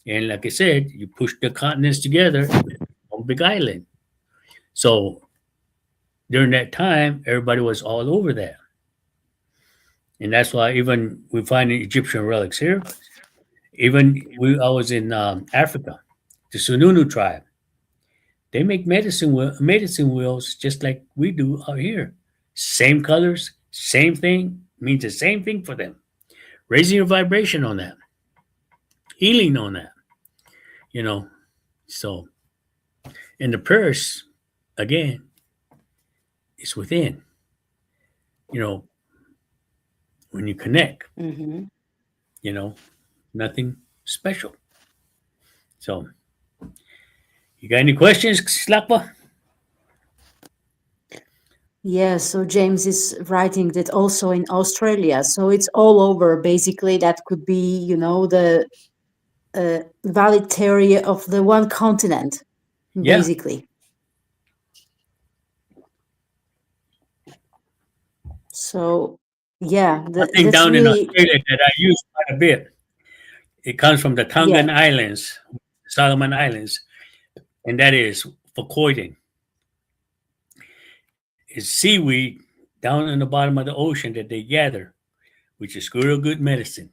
Speaker 1: And like I said, you push the continents together, it becomes one big island. So during that time, everybody was all over that. And that's why even we find Egyptian relics here. I was in Africa, the Sununu tribe. They make medicine wheels just like we do out here. Same colors, same thing, means the same thing for them. Raising your vibration on that, healing on that, you know. So, and the purse, again, is within. You know, when you connect,
Speaker 2: Hmm.
Speaker 1: you know, nothing special. So, you got any questions, Slappa?
Speaker 2: Yeah, so James is writing that also in Australia. So it's all over, basically. That could be, the valid theory of the one continent,
Speaker 1: Yeah,
Speaker 2: basically. So, yeah,
Speaker 1: one thing
Speaker 2: that's
Speaker 1: down in
Speaker 2: really,
Speaker 1: Australia that I use quite a bit. It comes from the
Speaker 2: yeah.
Speaker 1: Tongan Islands, Solomon Islands, and that is for coiting. It's seaweed down in the bottom of the ocean that they gather, which is real good medicine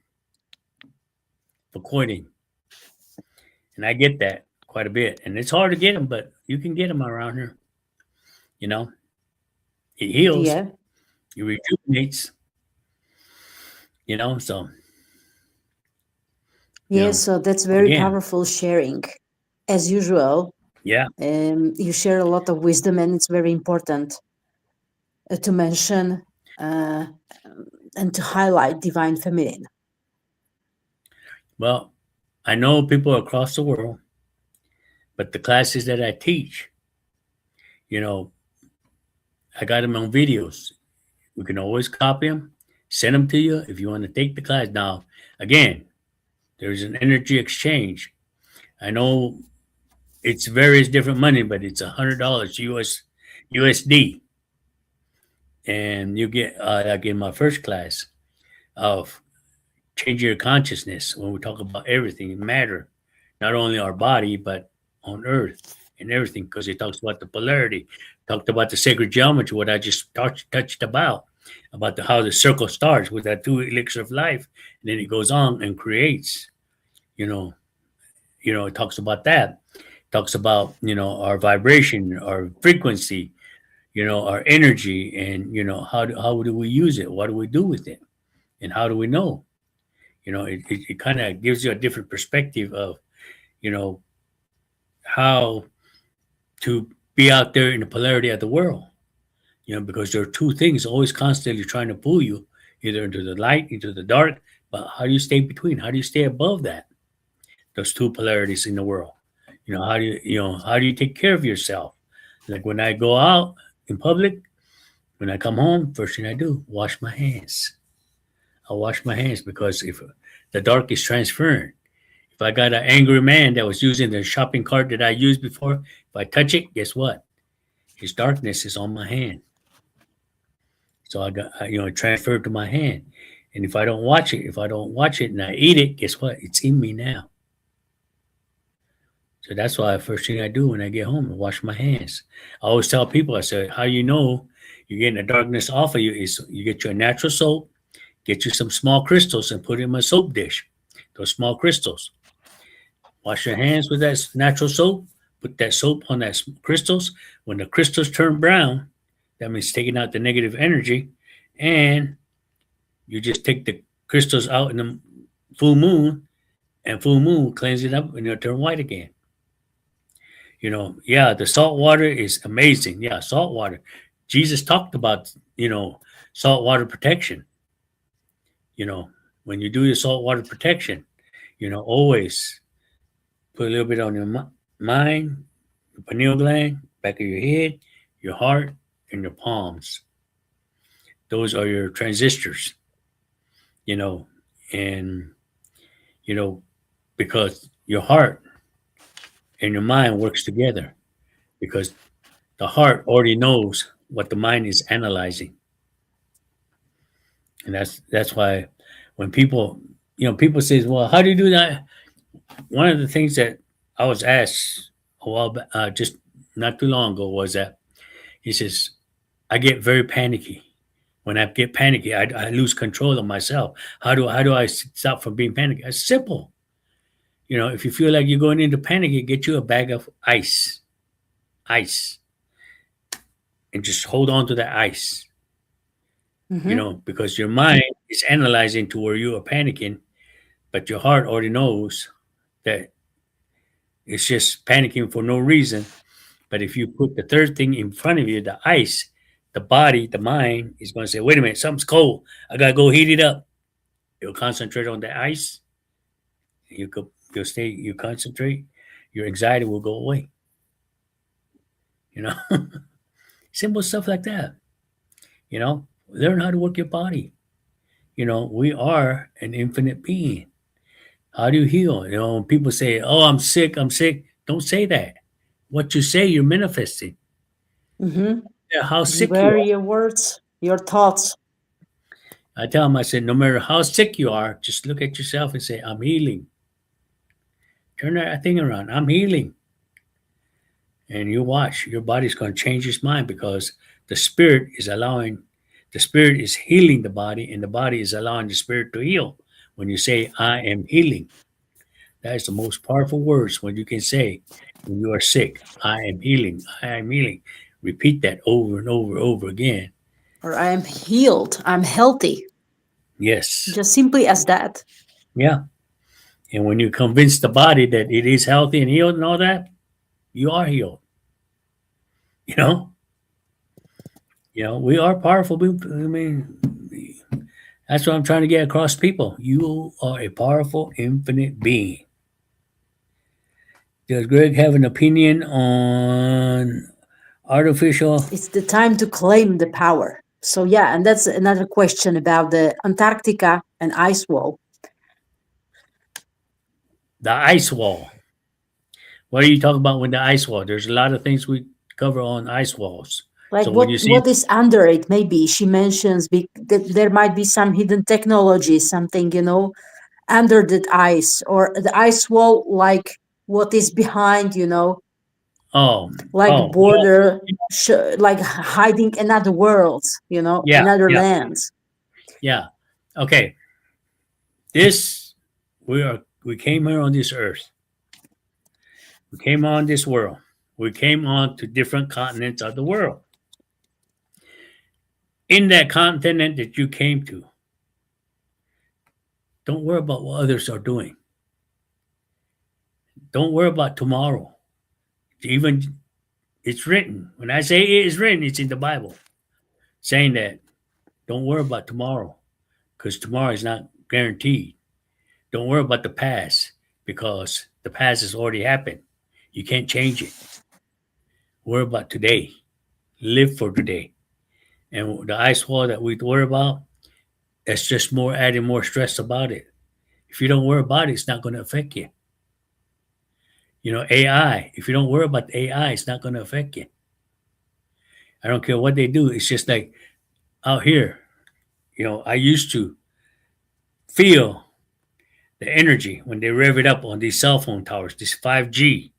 Speaker 1: for coiting. And I get that quite a bit. And it's hard to get them, but you can get them around here. You know, it heals,
Speaker 2: Yeah.
Speaker 1: it rejuvenates, so,
Speaker 2: Yeah, so that's very
Speaker 1: again,
Speaker 2: powerful sharing. As usual,
Speaker 1: yeah.
Speaker 2: you share a lot of wisdom, and it's very important to mention uh, and to highlight divine feminine.
Speaker 1: Well, I know people across the world, but the classes that I teach, you know, I got them on videos. We can always copy them, send them to you if you want to take the class. Now, again, there's an energy exchange. I know it's various different money, but it's $100 USD, and you get like in my first class of change your consciousness when we talk about everything matter, not only our body but on Earth and everything, because it talks about the polarity, talked about the sacred geometry, what I just touched about how the circle starts with that two elixir of life, and then it goes on and creates. You know, it talks about that. Talks about our vibration, our frequency, our energy, and how do we use it? What do we do with it? And how do we know? It kind of gives you a different perspective of you know how to be out there in the polarity of the world. Because there are two things always constantly trying to pull you either into the light, into the dark. But how do you stay between? How do you stay above that? Those two polarities in the world. How do you take care of yourself? Like when I go out in public, when I come home, first thing I do, wash my hands. I wash my hands because if the dark is transferring, if I got an angry man that was using the shopping cart that I used before, if I touch it, guess what? His darkness is on my hand. So it transferred to my hand. And if I don't watch it and I eat it, guess what? It's in me now. So that's why the first thing I do when I get home, I wash my hands. I always tell people, I say, how you know you're getting the darkness off of you is you get your natural soap, get you some small crystals and put it in a soap dish. Those small crystals. Wash your hands with that natural soap. Put that soap on that crystals. When the crystals turn brown, that means taking out the negative energy. And you just take the crystals out in the full moon, and full moon cleans it up and it'll turn white again. Yeah, the salt water is amazing. Yeah, salt water. Jesus talked about, salt water protection. You know, when you do your salt water protection, always put a little bit on your mind, your pineal gland, back of your head, your heart, and your palms. Those are your transistors, you know, and, you know, because your heart and your mind works together. because the heart already knows what the mind is analyzing. And that's why when people, people say, well, how do you do that? One of the things that I was asked a while back, just not too long ago, was that he says, I get very panicky. When I get panicky, I lose control of myself. How do I stop from being panicky? It's simple. If you feel like you're going into panic, you get you a bag of ice, and just hold on to that ice.
Speaker 2: Mm-hmm.
Speaker 1: Because your mind is analyzing to where you are panicking, but your heart already knows that it's just panicking for no reason. But if you put the third thing in front of you, the ice, the body, the mind is going to say, wait a minute, something's cold. I got to go heat it up. You'll concentrate on the ice. You concentrate, your anxiety will go away. You know, simple stuff like that. Learn how to work your body. We are an infinite being. How do you heal? When people say, oh, I'm sick, don't say that. What you say, you're manifesting.
Speaker 2: Mm-hmm.
Speaker 1: Yeah, how sick you
Speaker 2: Beware
Speaker 1: are.
Speaker 2: your words, your thoughts.
Speaker 1: I tell them, I said, no matter how sick you are, just look at yourself and say, I'm healing. Turn that thing around. I'm healing. And you watch, your body's going to change its mind because the spirit is allowing, the spirit is healing the body, and the body is allowing the spirit to heal. When you say, I am healing, that is the most powerful words when you can say, when you are sick, I am healing, I am healing. Repeat that over and over and over again.
Speaker 2: Or I am healed, I'm healthy.
Speaker 1: Yes.
Speaker 2: Just simply as that.
Speaker 1: Yeah. And when you convince the body that it is healthy and healed and all that, you are healed. You know, we are powerful. I mean, that's what I'm trying to get across to people. You are a powerful, infinite being. Does Greg have an opinion on artificial?
Speaker 2: It's the time to claim the power. So, yeah, and that's another question about the Antarctica and ice wall.
Speaker 1: The ice wall. What are you talking about with the ice wall? There's a lot of things we cover on ice walls.
Speaker 2: Like
Speaker 1: So when you see,
Speaker 2: what is under it? Maybe she mentions that there might be some hidden technology, something, under that ice, or the ice wall, like what is behind,
Speaker 1: oh,
Speaker 2: like
Speaker 1: oh, well,
Speaker 2: border, like hiding another world,
Speaker 1: yeah,
Speaker 2: another
Speaker 1: yeah,
Speaker 2: lands.
Speaker 1: yeah. Okay, this we came here on this earth. We came on this world. We came on to different continents of the world. In that continent that you came to, don't worry about what others are doing. Don't worry about tomorrow. Even it's written. When I say it is written, it's in the Bible, saying that don't worry about tomorrow because tomorrow is not guaranteed. Don't worry about the past because the past has already happened. You can't change it. Worry about today. Live for today. And the ice wall that we worry about, that's just more adding more stress about it. If you don't worry about it, it's not going to affect you. AI. If you don't worry about the AI, it's not going to affect you. I don't care what they do. It's just like out here. I used to feel the energy when they rev it up on these cell phone towers, this 5G.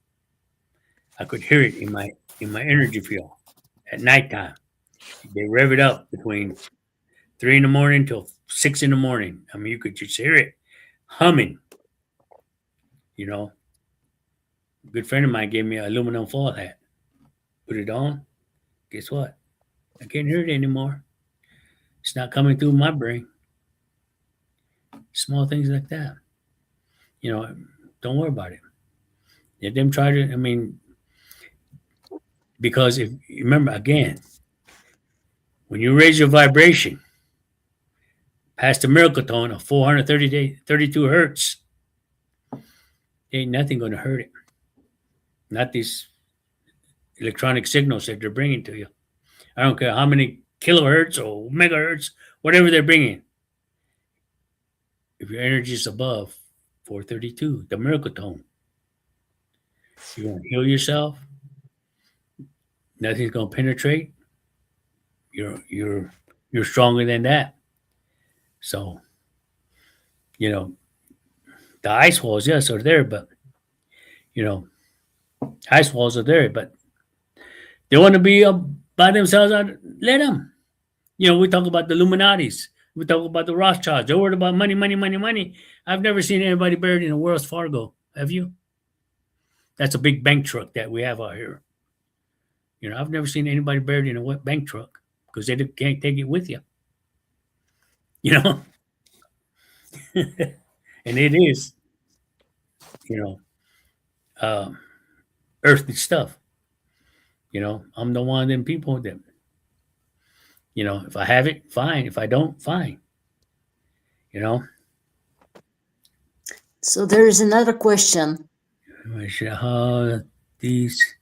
Speaker 1: I could hear it in my energy field at nighttime. They rev it up between 3 in the morning till 6 in the morning. I mean, you could just hear it humming. You know, a good friend of mine gave me an aluminum foil hat. Put it on. Guess what? I can't hear it anymore. It's not coming through my brain. Small things like that. You know, don't worry about it. Let them try to. I mean, because if remember again, when you raise your vibration past the miracle tone of 432 hertz, ain't nothing going to hurt it. Not these electronic signals that they're bringing to you. I don't care how many kilohertz or megahertz, whatever they're bringing. If your energy is above 432, the miracle tone, you're going to heal yourself. Nothing's gonna penetrate. You're you're you're stronger than that. So you know the ice walls, yes, are there, but you know ice walls are there, but they want to be by themselves. Let them. We talk about the Illuminatis. We talk about the Rothschilds. They're worried about money, money, money, money. I've never seen anybody buried in a Wells Fargo. Have you? That's a big bank truck that we have out here. I've never seen anybody buried in a bank truck because they can't take it with you. You know, and it is, you know, um, earthly stuff. I'm the one of them people that, if I have it, fine. If I don't, fine. You know,
Speaker 2: So there is another question.
Speaker 1: how these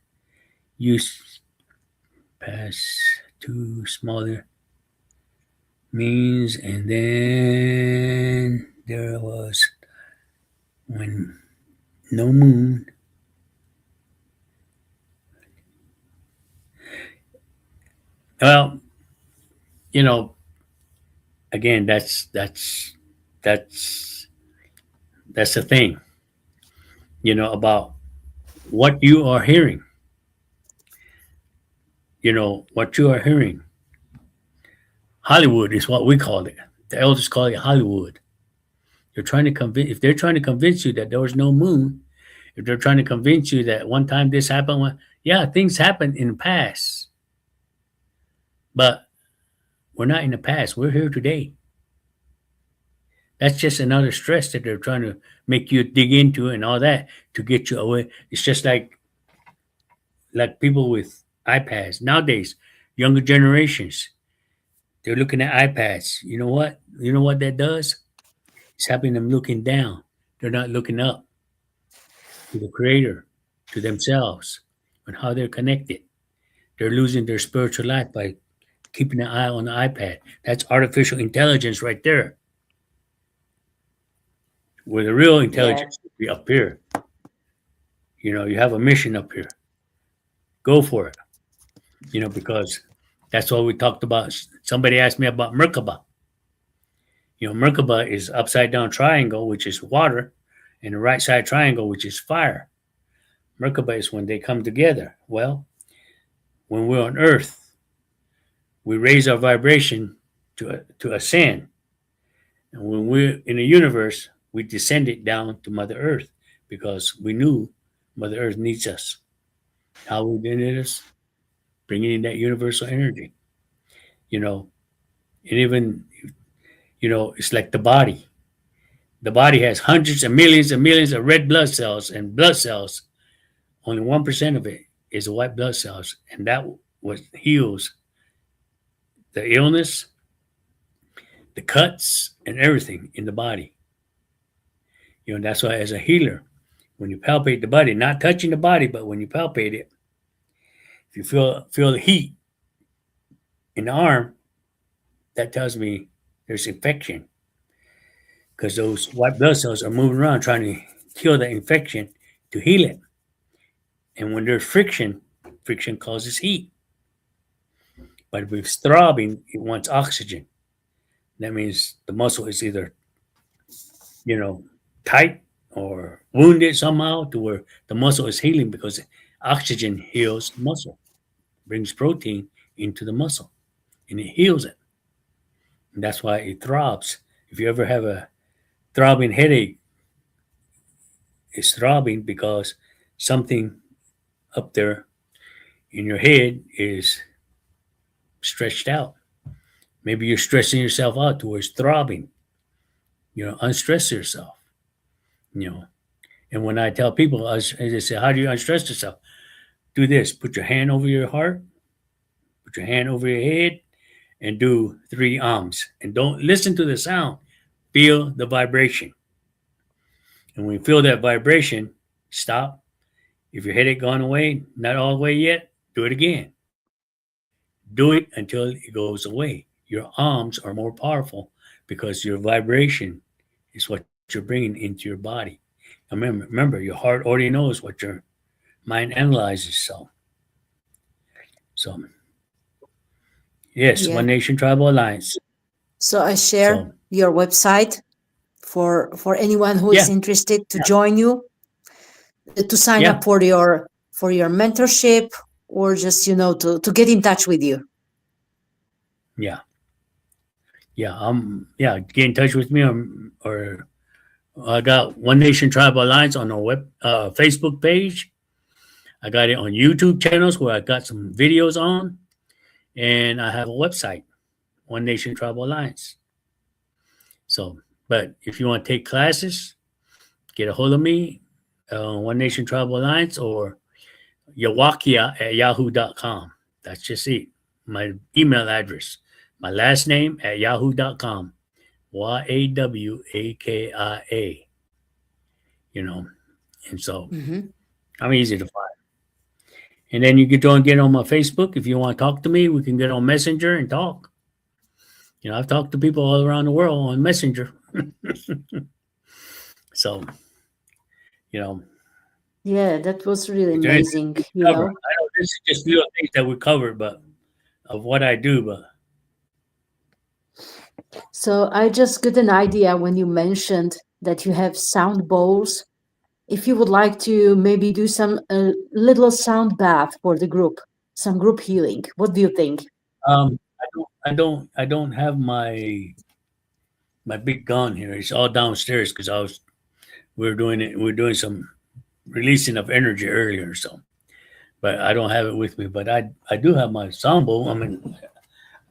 Speaker 1: use pass to smaller means, and then there was when no moon. Well, you know, again, that's that's the thing. About what you are hearing. What you are hearing. Hollywood is what we call it. The elders call it Hollywood. You're trying to convince. If they're trying to convince you that there was no moon, if they're trying to convince you that one time this happened, yeah, things happened in the past, but we're not in the past. We're here today. That's just another stress that they're trying to make you dig into and all that to get you away. It's just like people with iPads nowadays, younger generations. They're looking at iPads. You know what? You know what that does? It's having them looking down. They're not looking up to the Creator, to themselves, and how they're connected. They're losing their spiritual life by keeping an eye on the iPad. That's artificial intelligence right there. Where the real
Speaker 2: Yeah.
Speaker 1: intelligence would be up here. You have a mission up here. Go for it. Because that's what we talked about. Somebody asked me about Merkaba. Merkaba is upside down triangle, which is water, and the right side triangle, which is fire. Merkaba is when they come together. Well, when we're on Earth, we raise our vibration to ascend. And when we're in the universe, we descend it down to Mother Earth because we knew Mother Earth needs us. How we did it? Bringing in that universal energy. You know, and even it's like the body. The body has hundreds and millions of red blood cells, and blood cells. Only 1% of it is white blood cells, and that what heals the illness, the cuts, and everything in the body. That's why as a healer, when you palpate the body, not touching the body, but when you palpate it, if you feel the heat in the arm, that tells me there's infection because those white blood cells are moving around trying to kill the infection to heal it. And when there's friction, friction causes heat. But if it's throbbing, it wants oxygen. That means the muscle is either, tight or wounded somehow to where the muscle is healing because oxygen heals the muscle, brings protein into the muscle, and it heals it. And that's why it throbs. If you ever have a throbbing headache, it's throbbing because something up there in your head is stretched out. Maybe you're stressing yourself out towards throbbing. Unstress yourself. You know, and when I tell people, I just say, "How do you unstress yourself?" Do this: put your hand over your heart, put your hand over your head, and do 3 arms. And don't listen to the sound. Feel the vibration. And when you feel that vibration, stop. If your headache gone away, not all the way yet, do it again. Do it until it goes away. Your arms are more powerful because your vibration is what you're bringing into your body. And remember, your heart already knows what your mind analyzes. So So yes,
Speaker 2: Yeah.
Speaker 1: One Nation Tribal Alliance.
Speaker 2: So I share
Speaker 1: So
Speaker 2: your website for anyone who is
Speaker 1: yeah,
Speaker 2: interested to
Speaker 1: yeah,
Speaker 2: join you, to sign up
Speaker 1: yeah,
Speaker 2: for your mentorship, or just to get in touch with you.
Speaker 1: yeah, yeah. Yeah. Get in touch with me, or I got One Nation Tribal Alliance on our Facebook page. I got it on YouTube channels where I got some videos on, and I have a website, One Nation Tribal Alliance. So, but if you want to take classes, get a hold of me, One Nation Tribal Alliance, or Yawakia at yahoo.com. That's just it. My email address. My last name at yahoo.com. Yawakia. You know, and so
Speaker 2: Hmm.
Speaker 1: I'm easy to find. And then you can go and get on my Facebook. If you want to talk to me, we can get on Messenger and talk. I've talked to people all around the world on Messenger. So, you know,
Speaker 2: Yeah, that was really
Speaker 1: is there anything
Speaker 2: amazing.
Speaker 1: we
Speaker 2: You
Speaker 1: cover?
Speaker 2: know.
Speaker 1: I know this is just little things that we covered, but of what I do. But
Speaker 2: So I just got an idea when you mentioned that you have sound bowls. If you would like to maybe do some little sound bath for the group, some group healing, what do you think?
Speaker 1: I don't have my big gun here. It's all downstairs because we're doing some releasing of energy earlier. So, but I don't have it with me. But I do have my sound bowl. I mean,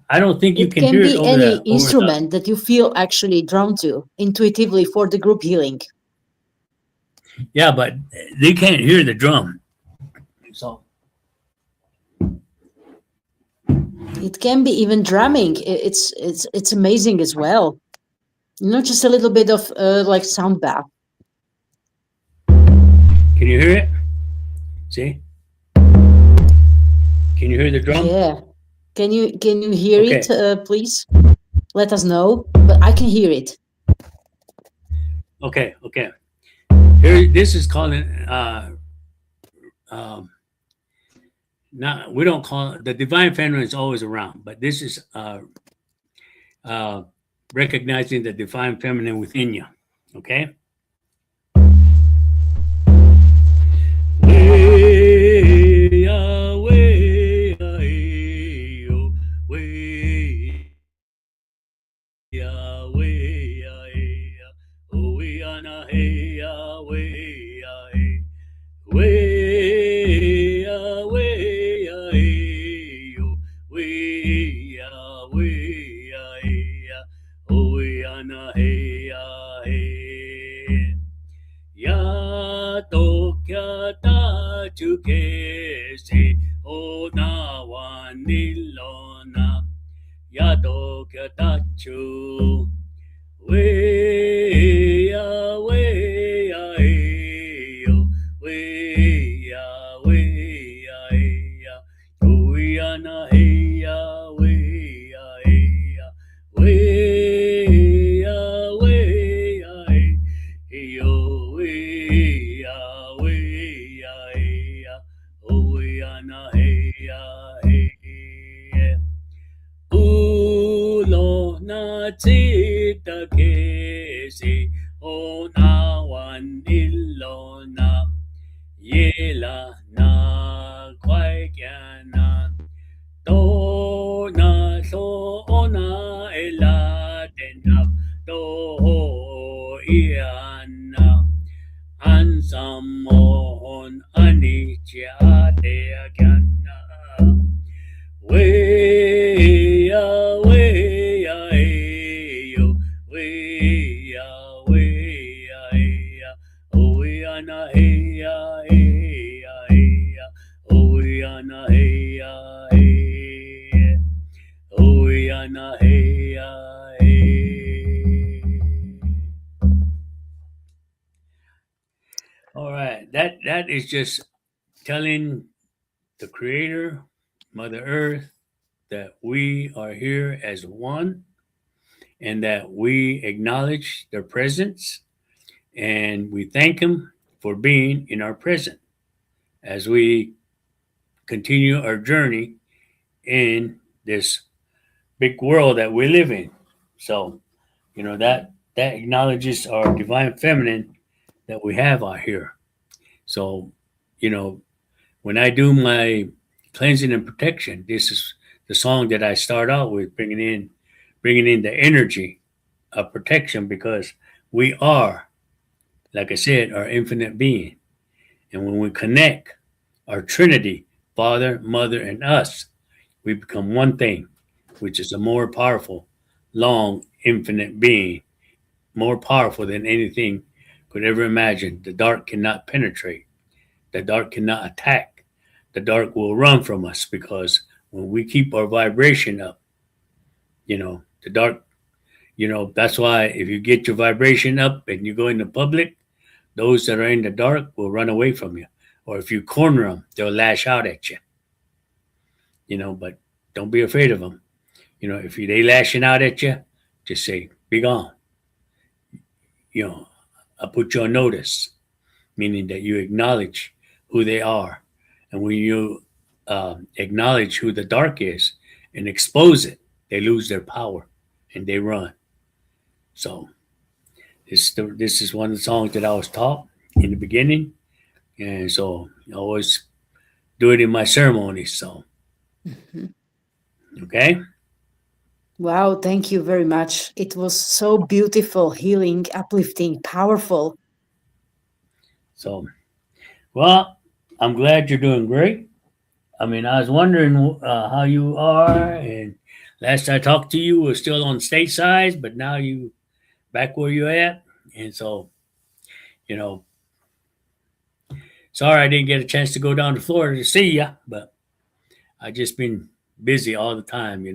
Speaker 1: I don't think you
Speaker 2: It
Speaker 1: can
Speaker 2: can
Speaker 1: hear it
Speaker 2: be
Speaker 1: over
Speaker 2: any
Speaker 1: the.
Speaker 2: instrument that you feel actually drawn to intuitively for the group healing.
Speaker 1: Yeah, but they can't hear the drum. So
Speaker 2: It can be even drumming. It's amazing as well. Not just a little bit of like sound bath.
Speaker 1: can you hear it? See? Can you hear the drum?
Speaker 2: Yeah. Can you hear it,
Speaker 1: Okay,
Speaker 2: please? Let us know. But I can hear it.
Speaker 1: okay. Here, this is calling. Um, Not we don't call it, the divine feminine is always around, but this is uh, recognizing the divine feminine within you. Okay. Way, way, oh, way, way, oh, we are not hey, way, way, way, oh, way, oh, we are not hey, ya to kya ta chuke se o na wa nilona ya to kya ta chu we ya e yo we ya e ya we ya na e ya we ya e yo we ya oh we ya na e ya e ulo na chita kesi o na wan illo na yela na kwai kya na to na so ona ela tenap to ho iana ansamon anicca te kyanna way, yo, way, oh, we are na hey, oh, we are na hey, oh, we are na hey, All right, that is just telling the Creator, Mother Earth, that we are here as one and that we acknowledge their presence and we thank them for being in our present as we continue our journey in this big world that we live in. So, that acknowledges our divine feminine that we have out here. So, you know, when I do my cleansing and protection, this is the song that I start out with, bringing in the energy of protection because we are, like I said, our infinite being. And when we connect our Trinity, Father, Mother, and us, we become one thing, which is a more powerful, long, infinite being, more powerful than anything could ever imagine. The dark cannot penetrate, the dark cannot attack. The dark will run from us because when we keep our vibration up, the dark, that's why if you get your vibration up and you go into public, those that are in the dark will run away from you. Or if you corner them, they'll lash out at you, but don't be afraid of them. If they lashing out at you, just say, be gone. You know, I put you on notice, meaning that you acknowledge who they are. And when you acknowledge who the dark is and expose it, they lose their power and they run. So this is one of the songs that I was taught in the beginning. And so I always do it in my ceremonies. So,
Speaker 2: Mhm.
Speaker 1: okay.
Speaker 2: Wow, thank you very much. It was so beautiful, healing, uplifting, powerful.
Speaker 1: So, well, I'm glad you're doing great. I mean, I was wondering how you are, and last I talked to you was still on stateside, but now you back where you at, and so you know, sorry I didn't get a chance to go down to Florida to see you, but I just been busy all the time,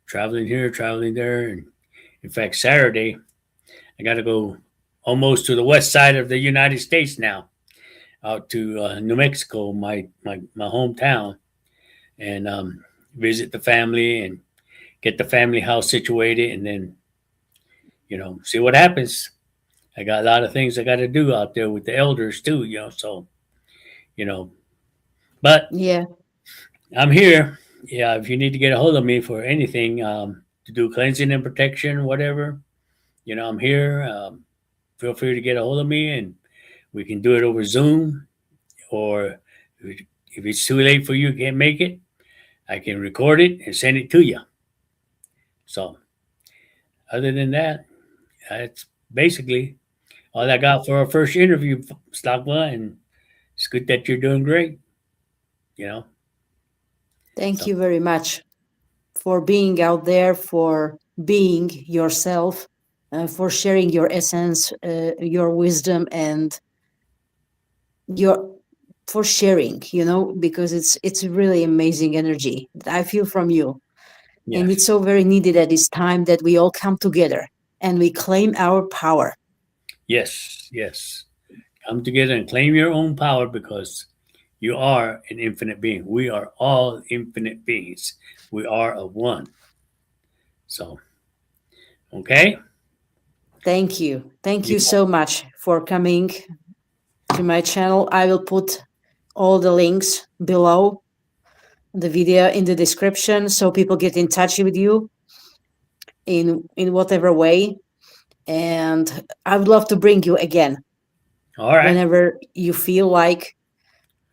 Speaker 1: traveling here, traveling there, and in fact, Saturday I got to go almost to the west side of the United States now, out to New Mexico, my hometown, and visit the family and get the family house situated, and then see what happens. I got a lot of things I got to do out there with the elders too, so you know, but
Speaker 2: Yeah,
Speaker 1: I'm here. Yeah, if you need to get a hold of me for anything to do cleansing and protection, whatever, I'm here. Feel free to get a hold of me, and we can do it over Zoom, or if it's too late for you, can't make it, I can record it and send it to you. So, other than that, that's basically all I got for our first interview, Slagma, and it's good that you're doing great, you know.
Speaker 2: thank
Speaker 1: So
Speaker 2: you very much for being out there, for being yourself, for sharing your essence, your wisdom, and your for sharing. Because it's a really amazing energy that I feel from you, and it's
Speaker 1: yes,
Speaker 2: so very needed at this time that we all come together and we claim our power.
Speaker 1: yes, yes. Come together and claim your own power because you are an infinite being. We are all infinite beings. We are a one. So, okay.
Speaker 2: Thank you
Speaker 1: Yeah.
Speaker 2: so much for coming to my channel. I will put all the links below the video in the description so people get in touch with you in whatever way. And I would love to bring you again
Speaker 1: All right.
Speaker 2: whenever you feel like,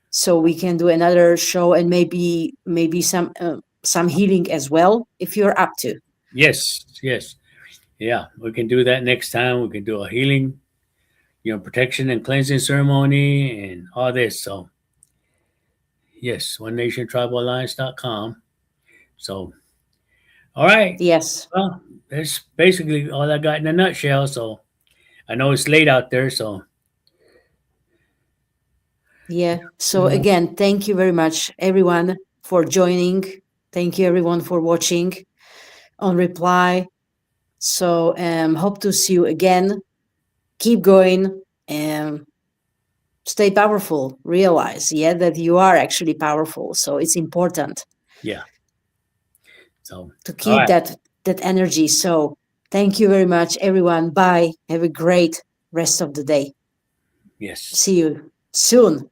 Speaker 2: so we can do another show and maybe some healing as well if you're up to.
Speaker 1: Yes, yes. Yeah, we can do that next time. We can do a healing, protection and cleansing ceremony and all this. So, yes, OneNationTribalAlliance.com. So, all right.
Speaker 2: Yes.
Speaker 1: Well, that's basically all I got in a nutshell. So, I know it's late out there. So,
Speaker 2: Yeah, so again, thank you very much everyone for joining. Thank you everyone for watching on reply. So hope to see you again. Keep going and stay powerful. Realize, yeah, that you are actually powerful. So it's important
Speaker 1: yeah. So,
Speaker 2: to
Speaker 1: all
Speaker 2: keep
Speaker 1: right.
Speaker 2: that energy. So thank you very much, everyone. Bye. Have a great rest of the day.
Speaker 1: Yes.
Speaker 2: See you soon.